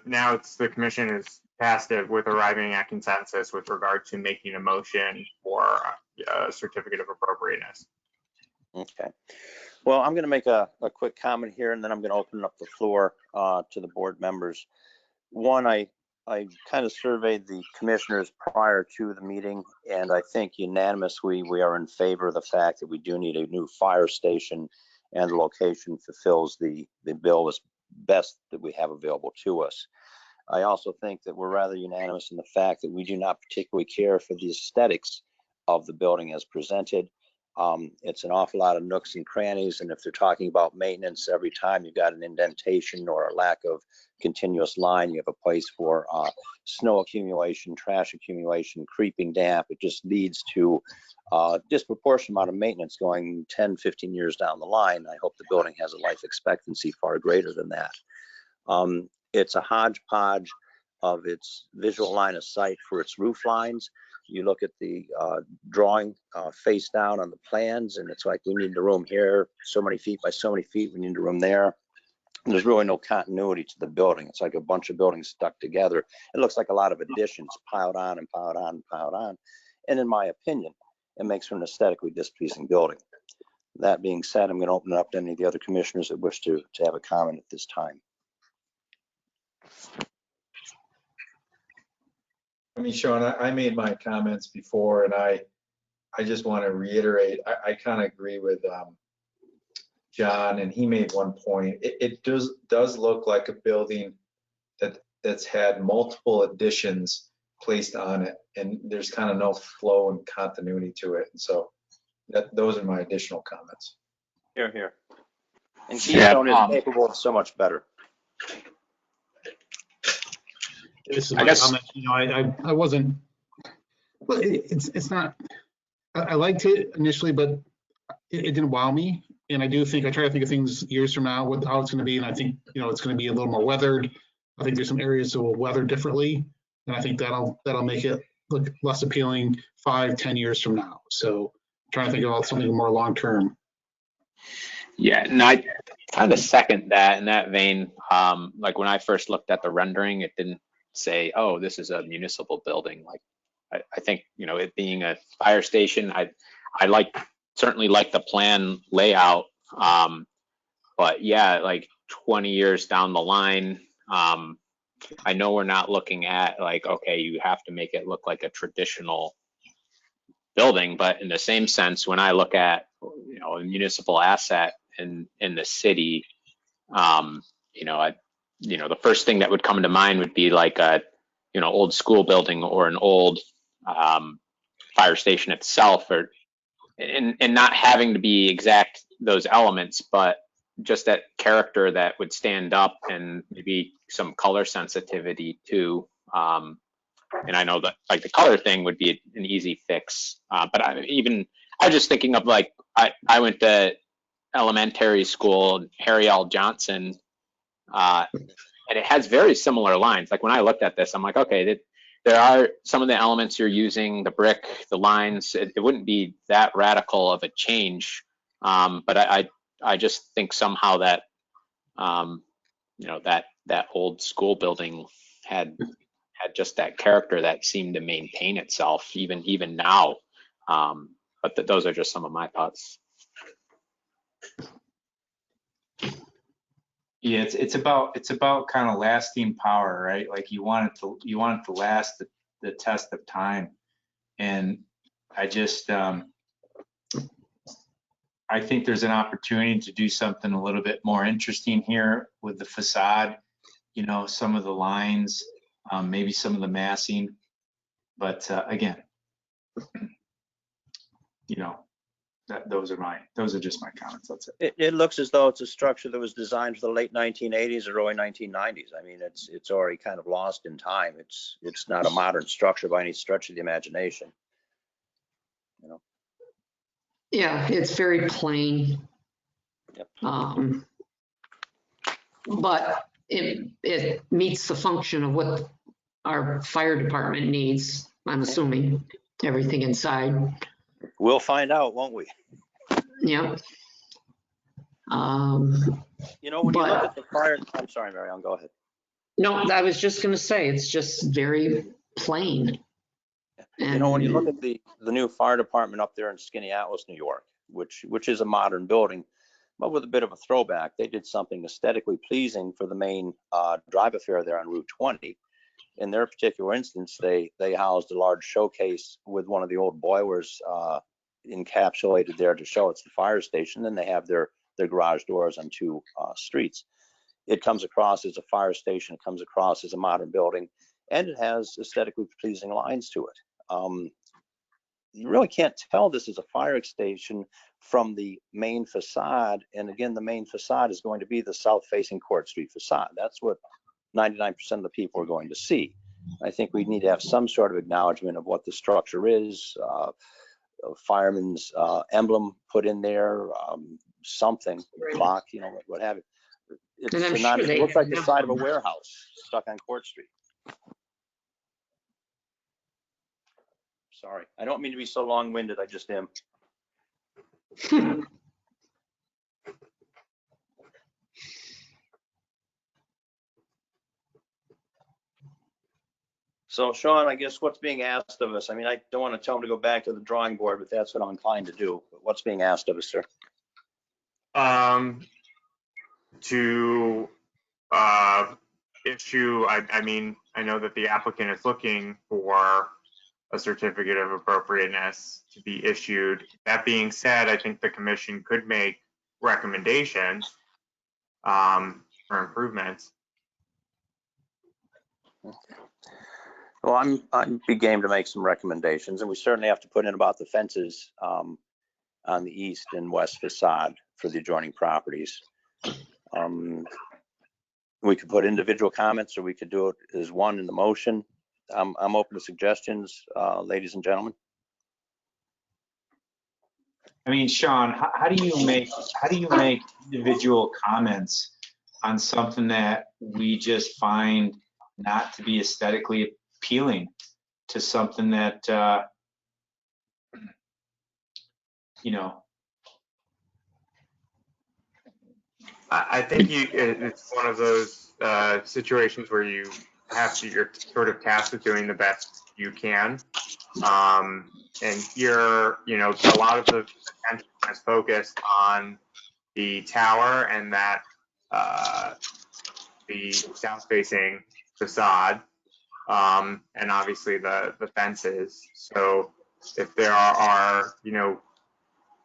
A: now it's the commission is tasked with arriving at consensus with regard to making a motion for a certificate of appropriateness.
B: Okay. Well, I'm going to make a quick comment here, and then I'm going to open up the floor to the board members. One, I kind of surveyed the commissioners prior to the meeting, and I think unanimously we are in favor of the fact that we do need a new fire station, and the location fulfills the bill as best that we have available to us. I also think that we're rather unanimous in the fact that we do not particularly care for the aesthetics of the building as presented. It's an awful lot of nooks and crannies, and if they're talking about maintenance, every time you've got an indentation or a lack of continuous line, you have a place for snow accumulation, trash accumulation, creeping damp. It just leads to a disproportionate amount of maintenance going 10, 15 years down the line. I hope the building has a life expectancy far greater than that. It's a hodgepodge of its visual line of sight for its roof lines. You look at the drawing face down on the plans, and it's like, we need a room here, so many feet by so many feet, we need a room there. And there's really no continuity to the building. It's like a bunch of buildings stuck together. It looks like a lot of additions piled on and piled on and piled on. And in my opinion, it makes for an aesthetically displeasing building. That being said, I'm going to open it up to any of the other commissioners that wish to have a comment at this time.
J: I mean, Sean, I made my comments before, and I just want to reiterate, I kind of agree with John, and he made one point. It does look like a building that's had multiple additions placed on it, and there's kind of no flow and continuity to it. And so those are my additional comments.
B: Here, here. And Keystone is capable of so much better.
F: This is my comment. You know, I wasn't. Well, it's not. I liked it initially, but it didn't wow me. And I do think I try to think of things years from now, how it's going to be, and I think it's going to be a little more weathered. I think there's some areas that will weather differently, and I think that'll make it look less appealing 5-10 years from now. So I'm trying to think about something more long term.
G: Yeah, and I kind of second that in that vein. Like when I first looked at the rendering, it didn't say, oh, this is a municipal building. Like I think, it being a fire station, I certainly like the plan layout. But yeah, like 20 years down the line, I know we're not looking at like, okay, you have to make it look like a traditional building, but in the same sense, when I look at, a municipal asset in the city, the first thing that would come to mind would be like a, old school building or an old fire station itself, and not having to be exact those elements, but just that character that would stand up, and maybe some color sensitivity too. And I know that like the color thing would be an easy fix, but I was just thinking of like I went to elementary school, Harry L. Johnson, and it has very similar lines. Like when I looked at this, I'm like, okay, there are some of the elements you're using, the brick, the lines. It wouldn't be that radical of a change, but I just think somehow that that old school building had just that character that seemed to maintain itself even now. But those are just some of my thoughts.
J: Yeah, it's about kind of lasting power, right? Like you want it to last the test of time. And I just I think there's an opportunity to do something a little bit more interesting here with the facade, some of the lines, maybe some of the massing. But again,
D: those are just my comments. That's it.
B: It looks as though it's a structure that was designed for the late 1980s or early 1990s. I mean, it's already kind of lost in time. It's not a modern structure by any stretch of the imagination. You know.
C: Yeah, it's very plain.
B: Yep.
C: But it meets the function of what our fire department needs, I'm assuming, everything inside.
B: We'll find out, won't we?
C: Yep.
B: You know, when you look at the fire, I'm sorry, Mary Ellen, go ahead.
C: No, I was just gonna say, it's just very plain.
B: You know, when you look at the new fire department up there in Skinny Atlas, New York, which is a modern building, but with a bit of a throwback, they did something aesthetically pleasing for the main drive-thoroughfare there on Route 20. In their particular instance, they housed a large showcase with one of the old boilers encapsulated there to show it's the fire station. Then they have their garage doors on two streets. It comes across as a fire station. It comes across as a modern building, and it has aesthetically pleasing lines to it. You really can't tell this is a fire station from the main facade. And again, the main facade is going to be the south-facing Court Street facade. That's what 99% of the people are going to see. I think we need to have some sort of acknowledgement of what the structure is, a fireman's emblem put in there, something, clock, you know, what have you. It looks like the side of a warehouse stuck on Court Street. Sorry, I don't mean to be so long-winded, I just am. So Sean, I guess what's being asked of us, I mean, I don't want to tell him to go back to the drawing board, but that's what I'm inclined to do. But what's being asked of us, sir?
A: To issue, I mean, I know that the applicant is looking for a certificate of appropriateness to be issued. That being said, I think the commission could make recommendations for improvements.
B: Well, I'd be game to make some recommendations, and we certainly have to put in about the fences on the east and west facade for the adjoining properties. We could put individual comments, or we could do it as one in the motion. I'm open to suggestions, ladies and gentlemen.
D: I mean, Sean, how do you make individual comments on something that we just find not to be aesthetically appealing to something that you know?
A: I think it's one of those situations where you're sort of tasked with doing the best you can. And here, you know, a lot of the attention is focused on the tower and that the south-facing facade, and obviously the fences. So if there are, you know,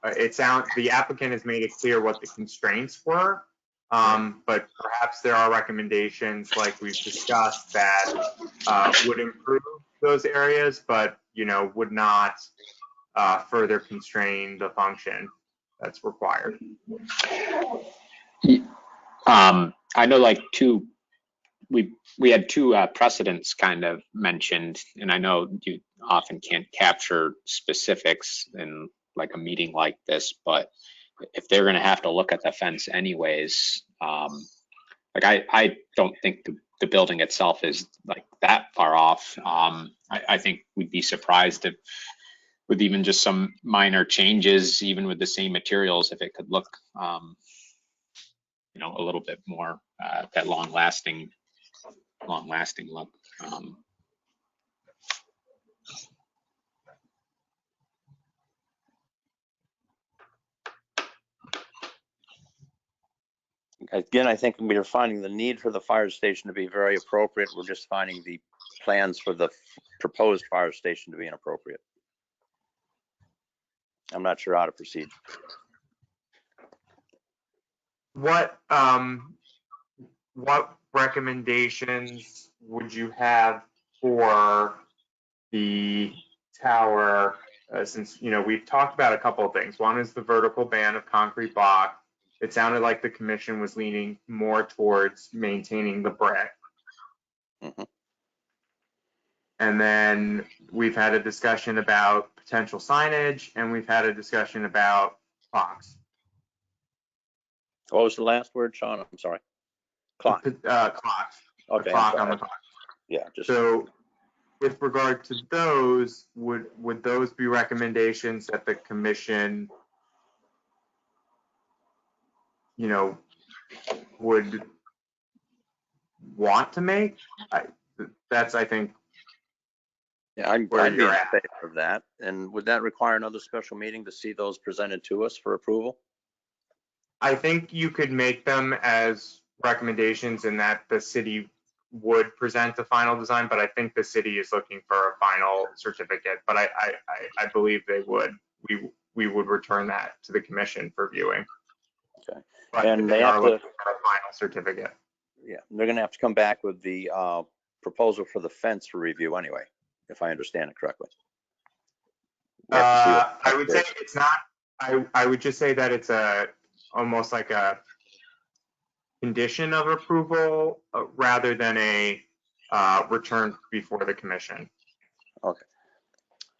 A: the applicant has made it clear what the constraints were, but perhaps there are recommendations like we've discussed that would improve those areas, but, you know, would not further constrain the function that's required.
G: I know like we had two precedents kind of mentioned, and I know you often can't capture specifics in like a meeting like this, but if they're going to have to look at the fence anyways, like I don't think the building itself is like that far off. I think we'd be surprised if with even just some minor changes, even with the same materials, if it could look, you know, a little bit more that long-lasting look.
B: Again, I think we are finding the need for the fire station to be very appropriate. We're just finding the plans for the proposed fire station to be inappropriate. I'm not sure how to proceed.
A: What recommendations would you have for the tower since, we've talked about a couple of things. One is the vertical ban of concrete block. It sounded like the commission was leaning more towards maintaining the brick.
B: Mhm.
A: And then we've had a discussion about potential signage, and we've had a discussion about clocks.
B: What was the last word, Sean? I'm sorry. Clock.
A: Clocks.
B: Okay.
A: The clock on the clock.
B: Yeah, just.
A: So with regard to those, would those be recommendations that the commission, would want to make? That's, I think,
B: Yeah, I'd
A: where
B: be
A: you're
B: in
A: at.
B: favor of that. And would that require another special meeting to see those presented to us for approval?
A: I think you could make them as recommendations in that the city would present the final design, but I think the city is looking for a final certificate, but I believe they would. We would return that to the commission for viewing.
B: Okay.
A: But
B: And
A: they
B: they
A: are
B: have to,
A: looking for a final certificate.
B: yeah, they're gonna have to come back with the proposal for the fence for review anyway, if I understand it correctly. We have to see what-
A: I would say it's not, I would just say that it's almost like a condition of approval rather than a return before the commission.
B: Okay.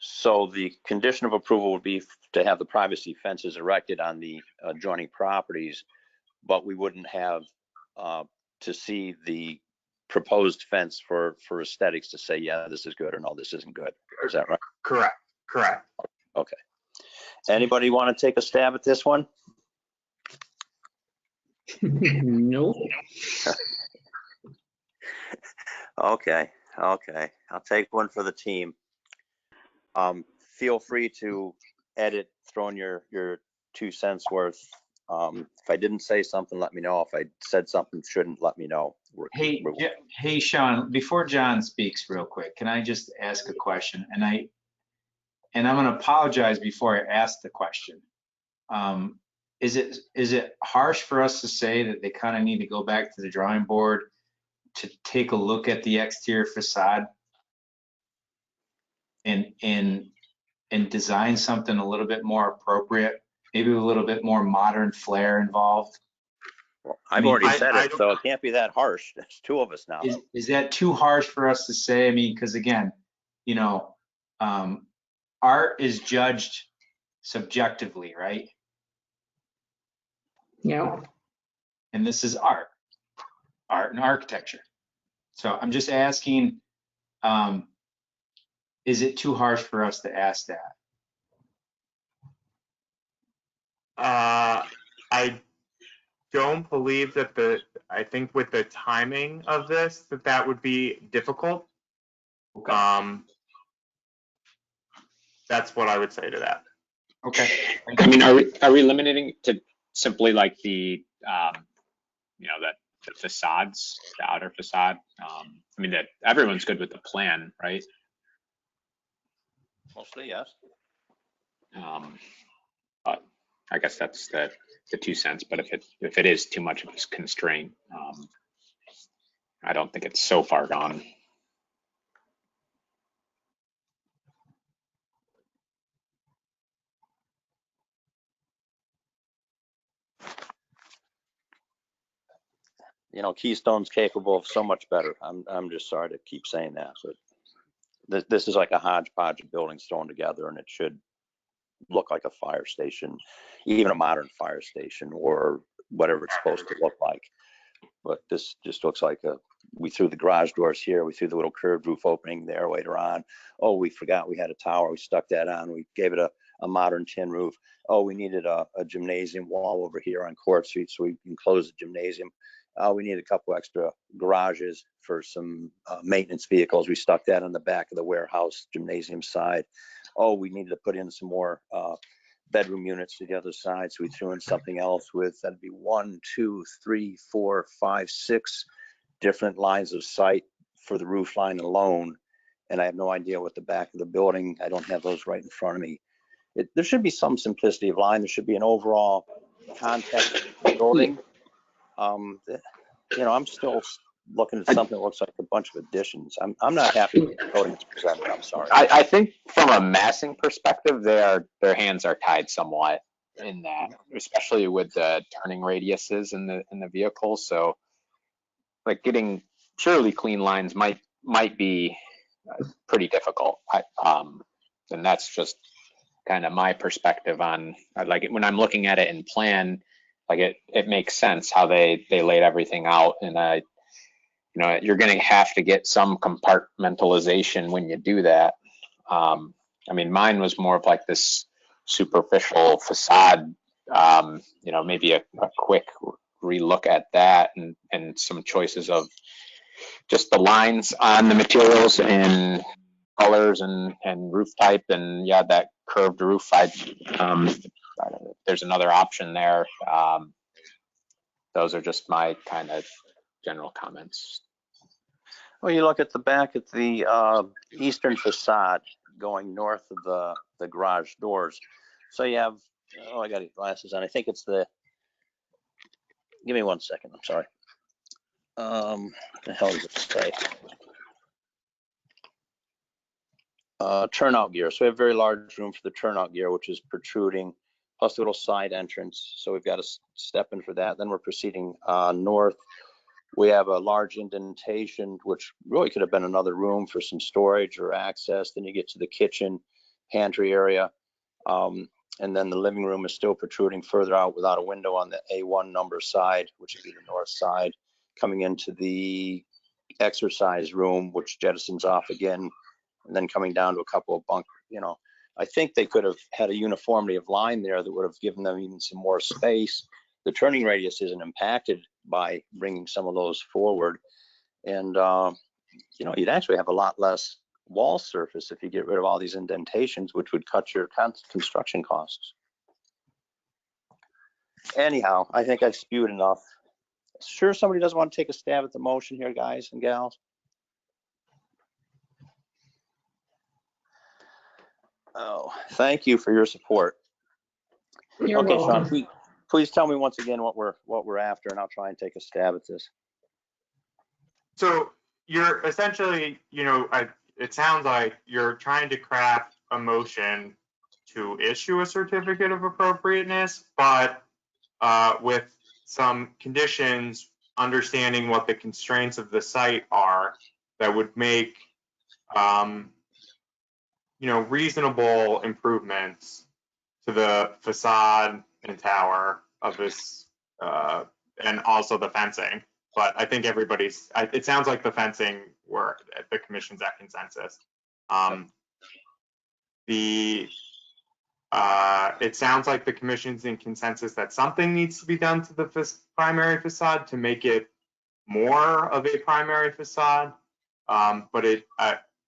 B: So the condition of approval would be to have the privacy fences erected on the adjoining properties, but we wouldn't have to see the proposed fence for aesthetics to say, yeah, this is good or no, this isn't good. Is that right?
A: Correct.
B: Okay. Anybody want to take a stab at this one?
C: Nope.
B: Okay. I'll take one for the team. Feel free to edit, throw in your 2 cents worth. If I didn't say something, let me know. If I said something shouldn't, let me know.
D: Hey, Sean, before John speaks real quick, can I just ask a question? And I'm going to apologize before I ask the question. Is it harsh for us to say that they kind of need to go back to the drawing board to take a look at the exterior facade and design something a little bit more appropriate, maybe a little bit more modern flair involved?
B: Well, I've already said it, so it can't be that harsh. There's 2 of us now.
D: Is that too harsh for us to say? I mean, because again, art is judged subjectively, right?
C: Yeah.
D: And this is art and architecture. So I'm just asking, is it too harsh for us to ask that?
A: I don't believe that I think with the timing of this, that would be difficult.
D: Okay.
A: That's what I would say to that.
D: Okay.
G: I mean, are we limiting to simply like the the facades, the outer facade? I mean, that everyone's good with the plan, right?
B: Mostly, yes.
G: But I guess that's the 2 cents. But if it is too much of a constraint, I don't think it's so far gone.
B: Keystone's capable of so much better. I'm just sorry to keep saying that, but this is like a hodgepodge of buildings thrown together, and it should look like a fire station, even a modern fire station or whatever it's supposed to look like. But this just looks like we threw the garage doors here, we threw the little curved roof opening there later on. Oh, we forgot we had a tower, we stuck that on, we gave it a modern tin roof. Oh, we needed a gymnasium wall over here on Court Street, so we enclosed the gymnasium. We need a couple extra garages for some maintenance vehicles. We stuck that on the back of the warehouse gymnasium side. Oh, we needed to put in some more bedroom units to the other side, so we threw in something else with, that'd be 1, 2, 3, 4, 5, 6 different lines of sight for the roof line alone. And I have no idea what the back of the building, I don't have those right in front of me. There should be some simplicity of line. There should be an overall context of the building. I'm still looking at something that looks like a bunch of additions. I'm not happy with the coding that's presented. I'm sorry.
G: I think from a massing perspective, their hands are tied somewhat in that, especially with the turning radiuses in the vehicle. So like getting purely clean lines might be pretty difficult. And that's just kind of my perspective on, like, when I'm looking at it in plan, like it makes sense how they laid everything out. And you know, you're going to have to get some compartmentalization when you do that. I mean, mine was more of like this superficial facade, you know, maybe a quick relook at that, and some choices of just the lines on the materials and colors and roof type, and yeah, that curved roof. There's another option there. Those are just my kind of general comments.
B: Well, you look at the back at the eastern facade going north of the garage doors. So you have, oh, I got glasses on. I think it's the, give me 1 second. I'm sorry. What the hell does it say? Turnout gear. So we have very large room for the turnout gear, which is protruding, plus a little side entrance. So we've got to step in for that. Then we're proceeding north. We have a large indentation, which really could have been another room for some storage or access. Then you get to the kitchen, pantry area. And then the living room is still protruding further out without a window on the A1 number side, which would be the north side, coming into the exercise room, which jettisons off again, and then coming down to a couple of bunk, you know. I think they could have had a uniformity of line there that would have given them even some more space. The turning radius isn't impacted by bringing some of those forward. And, you know, you'd actually have a lot less wall surface if you get rid of all these indentations, which would cut your construction costs. Anyhow, I think I've spewed enough. Sure, somebody doesn't want to take a stab at the motion here, guys and gals? Oh, thank you for your support.
C: You're
B: okay,
C: welcome.
B: Sean, please tell me once again what we're after, and I'll try and take a stab at this.
A: So you're essentially, you know, it sounds like you're trying to craft a motion to issue a certificate of appropriateness, but with some conditions, understanding what the constraints of the site are that would make, you know, reasonable improvements to the facade and tower of this, and also the fencing. But I think it sounds like the fencing were the commission's at consensus. It sounds like the commission's in consensus that something needs to be done to the primary facade to make it more of a primary facade. But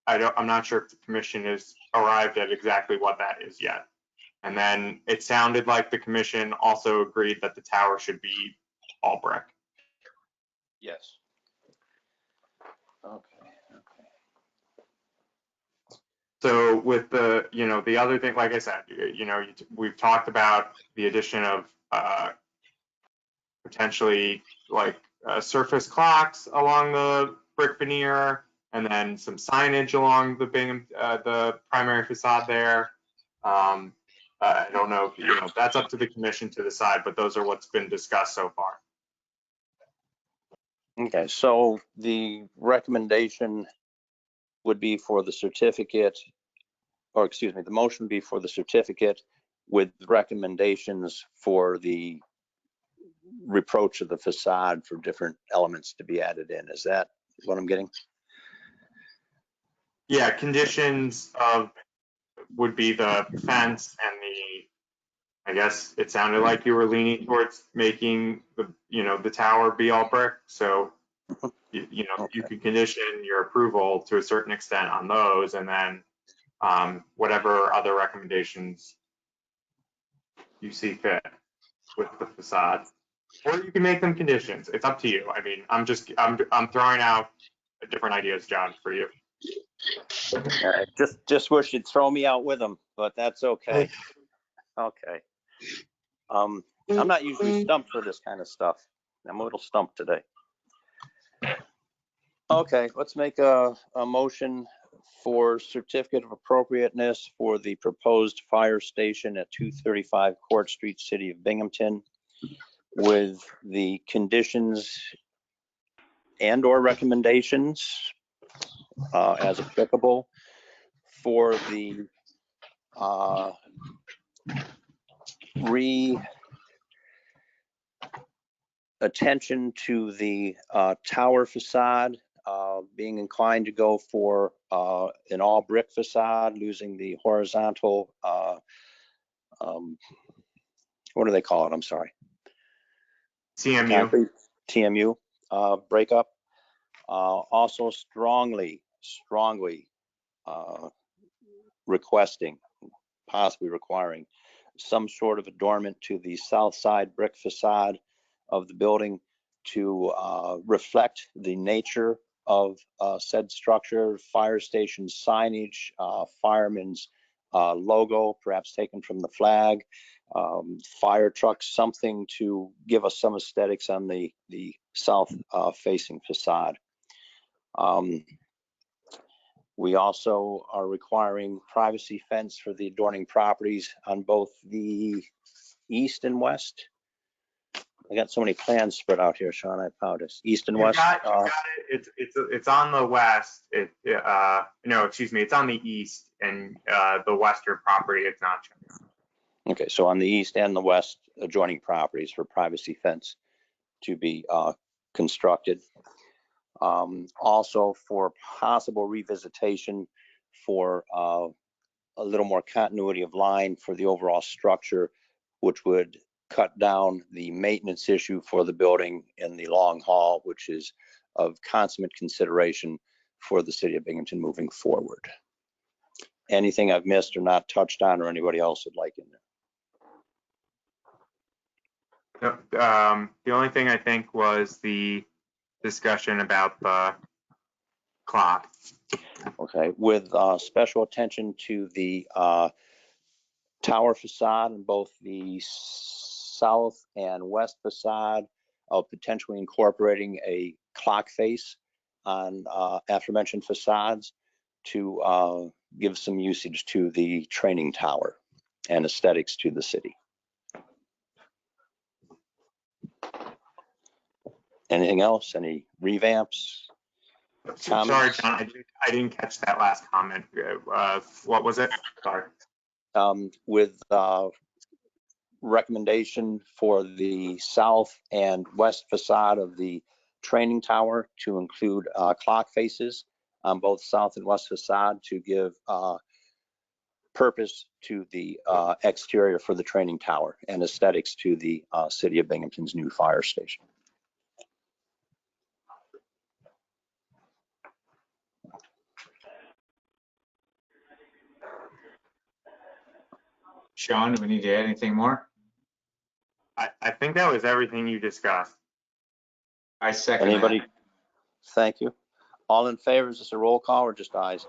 A: I'm not sure if the commission has arrived at exactly what that is yet. And then it sounded like the commission also agreed that the tower should be all brick.
B: Yes. Okay.
A: So with the, you know, the other thing, like I said, you know, we've talked about the addition of potentially like surface clocks along the brick veneer, and then some signage along the primary facade there. I don't know if, you know, that's up to the commission to decide, but those are what's been discussed so far.
B: Okay, so the recommendation would be for the certificate, or excuse me, the motion would be for the certificate with recommendations for the reproach of the facade for different elements to be added in. Is that what I'm getting?
A: Yeah, conditions of would be the fence and I guess it sounded like you were leaning towards making the tower be all brick. So, you know, okay, you could condition your approval to a certain extent on those, and then whatever other recommendations you see fit with the facade, or you can make them conditions. It's up to you. I mean, I'm throwing out different ideas, John, for you.
B: Just wish you'd throw me out with them, but that's okay. Okay. I'm not usually stumped for this kind of stuff. I'm a little stumped today. Okay, let's make a motion for certificate of appropriateness for the proposed fire station at 235 Court Street, City of Binghamton, with the conditions and or recommendations as applicable for the attention to the tower facade, being inclined to go for an all brick facade, losing the horizontal, what do they call it? I'm sorry.
A: CMU.
B: Concrete TMU breakup. Also strongly requesting, possibly requiring some sort of adornment to the south side brick facade of the building to reflect the nature of said structure, fire station signage, fireman's logo, perhaps taken from the flag, fire trucks, something to give us some aesthetics on the south facing facade. We also are requiring privacy fence for the adjoining properties on both the east and west. I got so many plans spread out here, Sean. I apologize. East and west.
A: You got it. It's on the west. No, excuse me. It's on the east, and the western property it's not shown.
B: Okay, so on the east and the west adjoining properties for privacy fence to be constructed. Also for possible revisitation for a little more continuity of line for the overall structure, which would cut down the maintenance issue for the building in the long haul, which is of consummate consideration for the city of Binghamton moving forward. Anything I've missed or not touched on or anybody else would like in there?
A: The only thing I think was the discussion about the clock.
B: Okay, with special attention to the tower facade in both the south and west facade, of potentially incorporating a clock face on aforementioned facades to give some usage to the training tower and aesthetics to the city. Anything else? Any revamps?
A: Sorry, John, I didn't catch that last comment. What was it? Sorry.
B: With recommendation for the south and west facade of the training tower to include clock faces on both south and west facade to give purpose to the exterior for the training tower and aesthetics to the city of Binghamton's new fire station.
D: Sean, do we need to add anything more?
A: I think that was everything you discussed.
D: I second
B: Anybody?
D: that.
B: Thank you. All in favor? Is this a roll call or just ayes?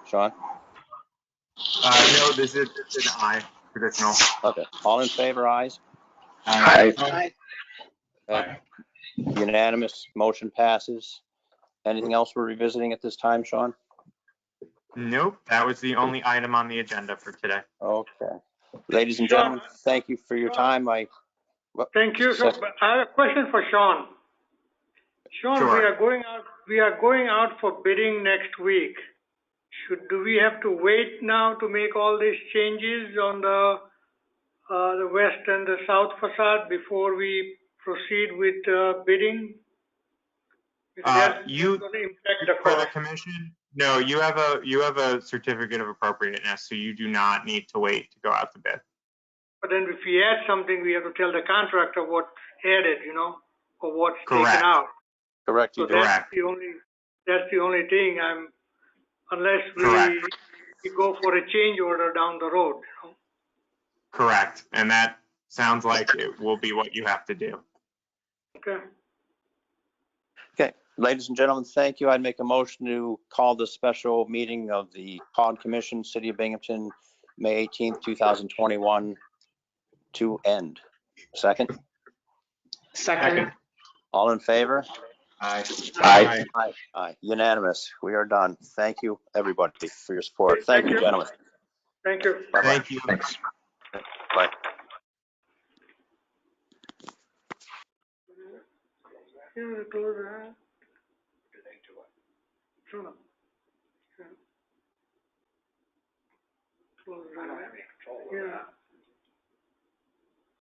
B: Sean?
A: No, this is an aye, traditional.
B: Okay. All in favor, ayes?
G: Aye.
B: Okay. Unanimous, motion passes. Anything else we're revisiting at this time, Sean?
A: Nope, that was the only item on the agenda for today.
B: Okay. Ladies and gentlemen, thank you for your time.
H: Thank you. So I have a question for Sean. Sean,
A: Sure.
H: we are going out for bidding next week. Do we have to wait now to make all these changes on the west and the south facade before we proceed with bidding? That's going to impact the
A: For the
H: cost.
A: commission, no, you have a certificate of appropriateness, so you do not need to wait to go out to bid.
H: But then if we add something, we have to tell the contractor what's added, or what's taken
A: Correct.
H: out.
B: Correct.
H: So
B: You do.
H: that's the only thing. Unless we go for a change order down the road.
A: Correct, and that sounds like it will be what you have to do.
H: Okay.
B: Okay. Ladies and gentlemen, thank you. I'd make a motion to call the special meeting of the CAUD Commission, City of Binghamton, May 18th, 2021 to end. Second?
C: Second.
B: All in favor?
J: Aye.
G: Aye.
B: Aye. Unanimous. We are done. Thank you, everybody, for your support. Thank you, gentlemen.
H: Thank you.
B: Bye-bye.
A: Thank you.
G: Thanks.
B: Bye.
H: Yeah, close that. Sure. Yeah. Close that. Yeah.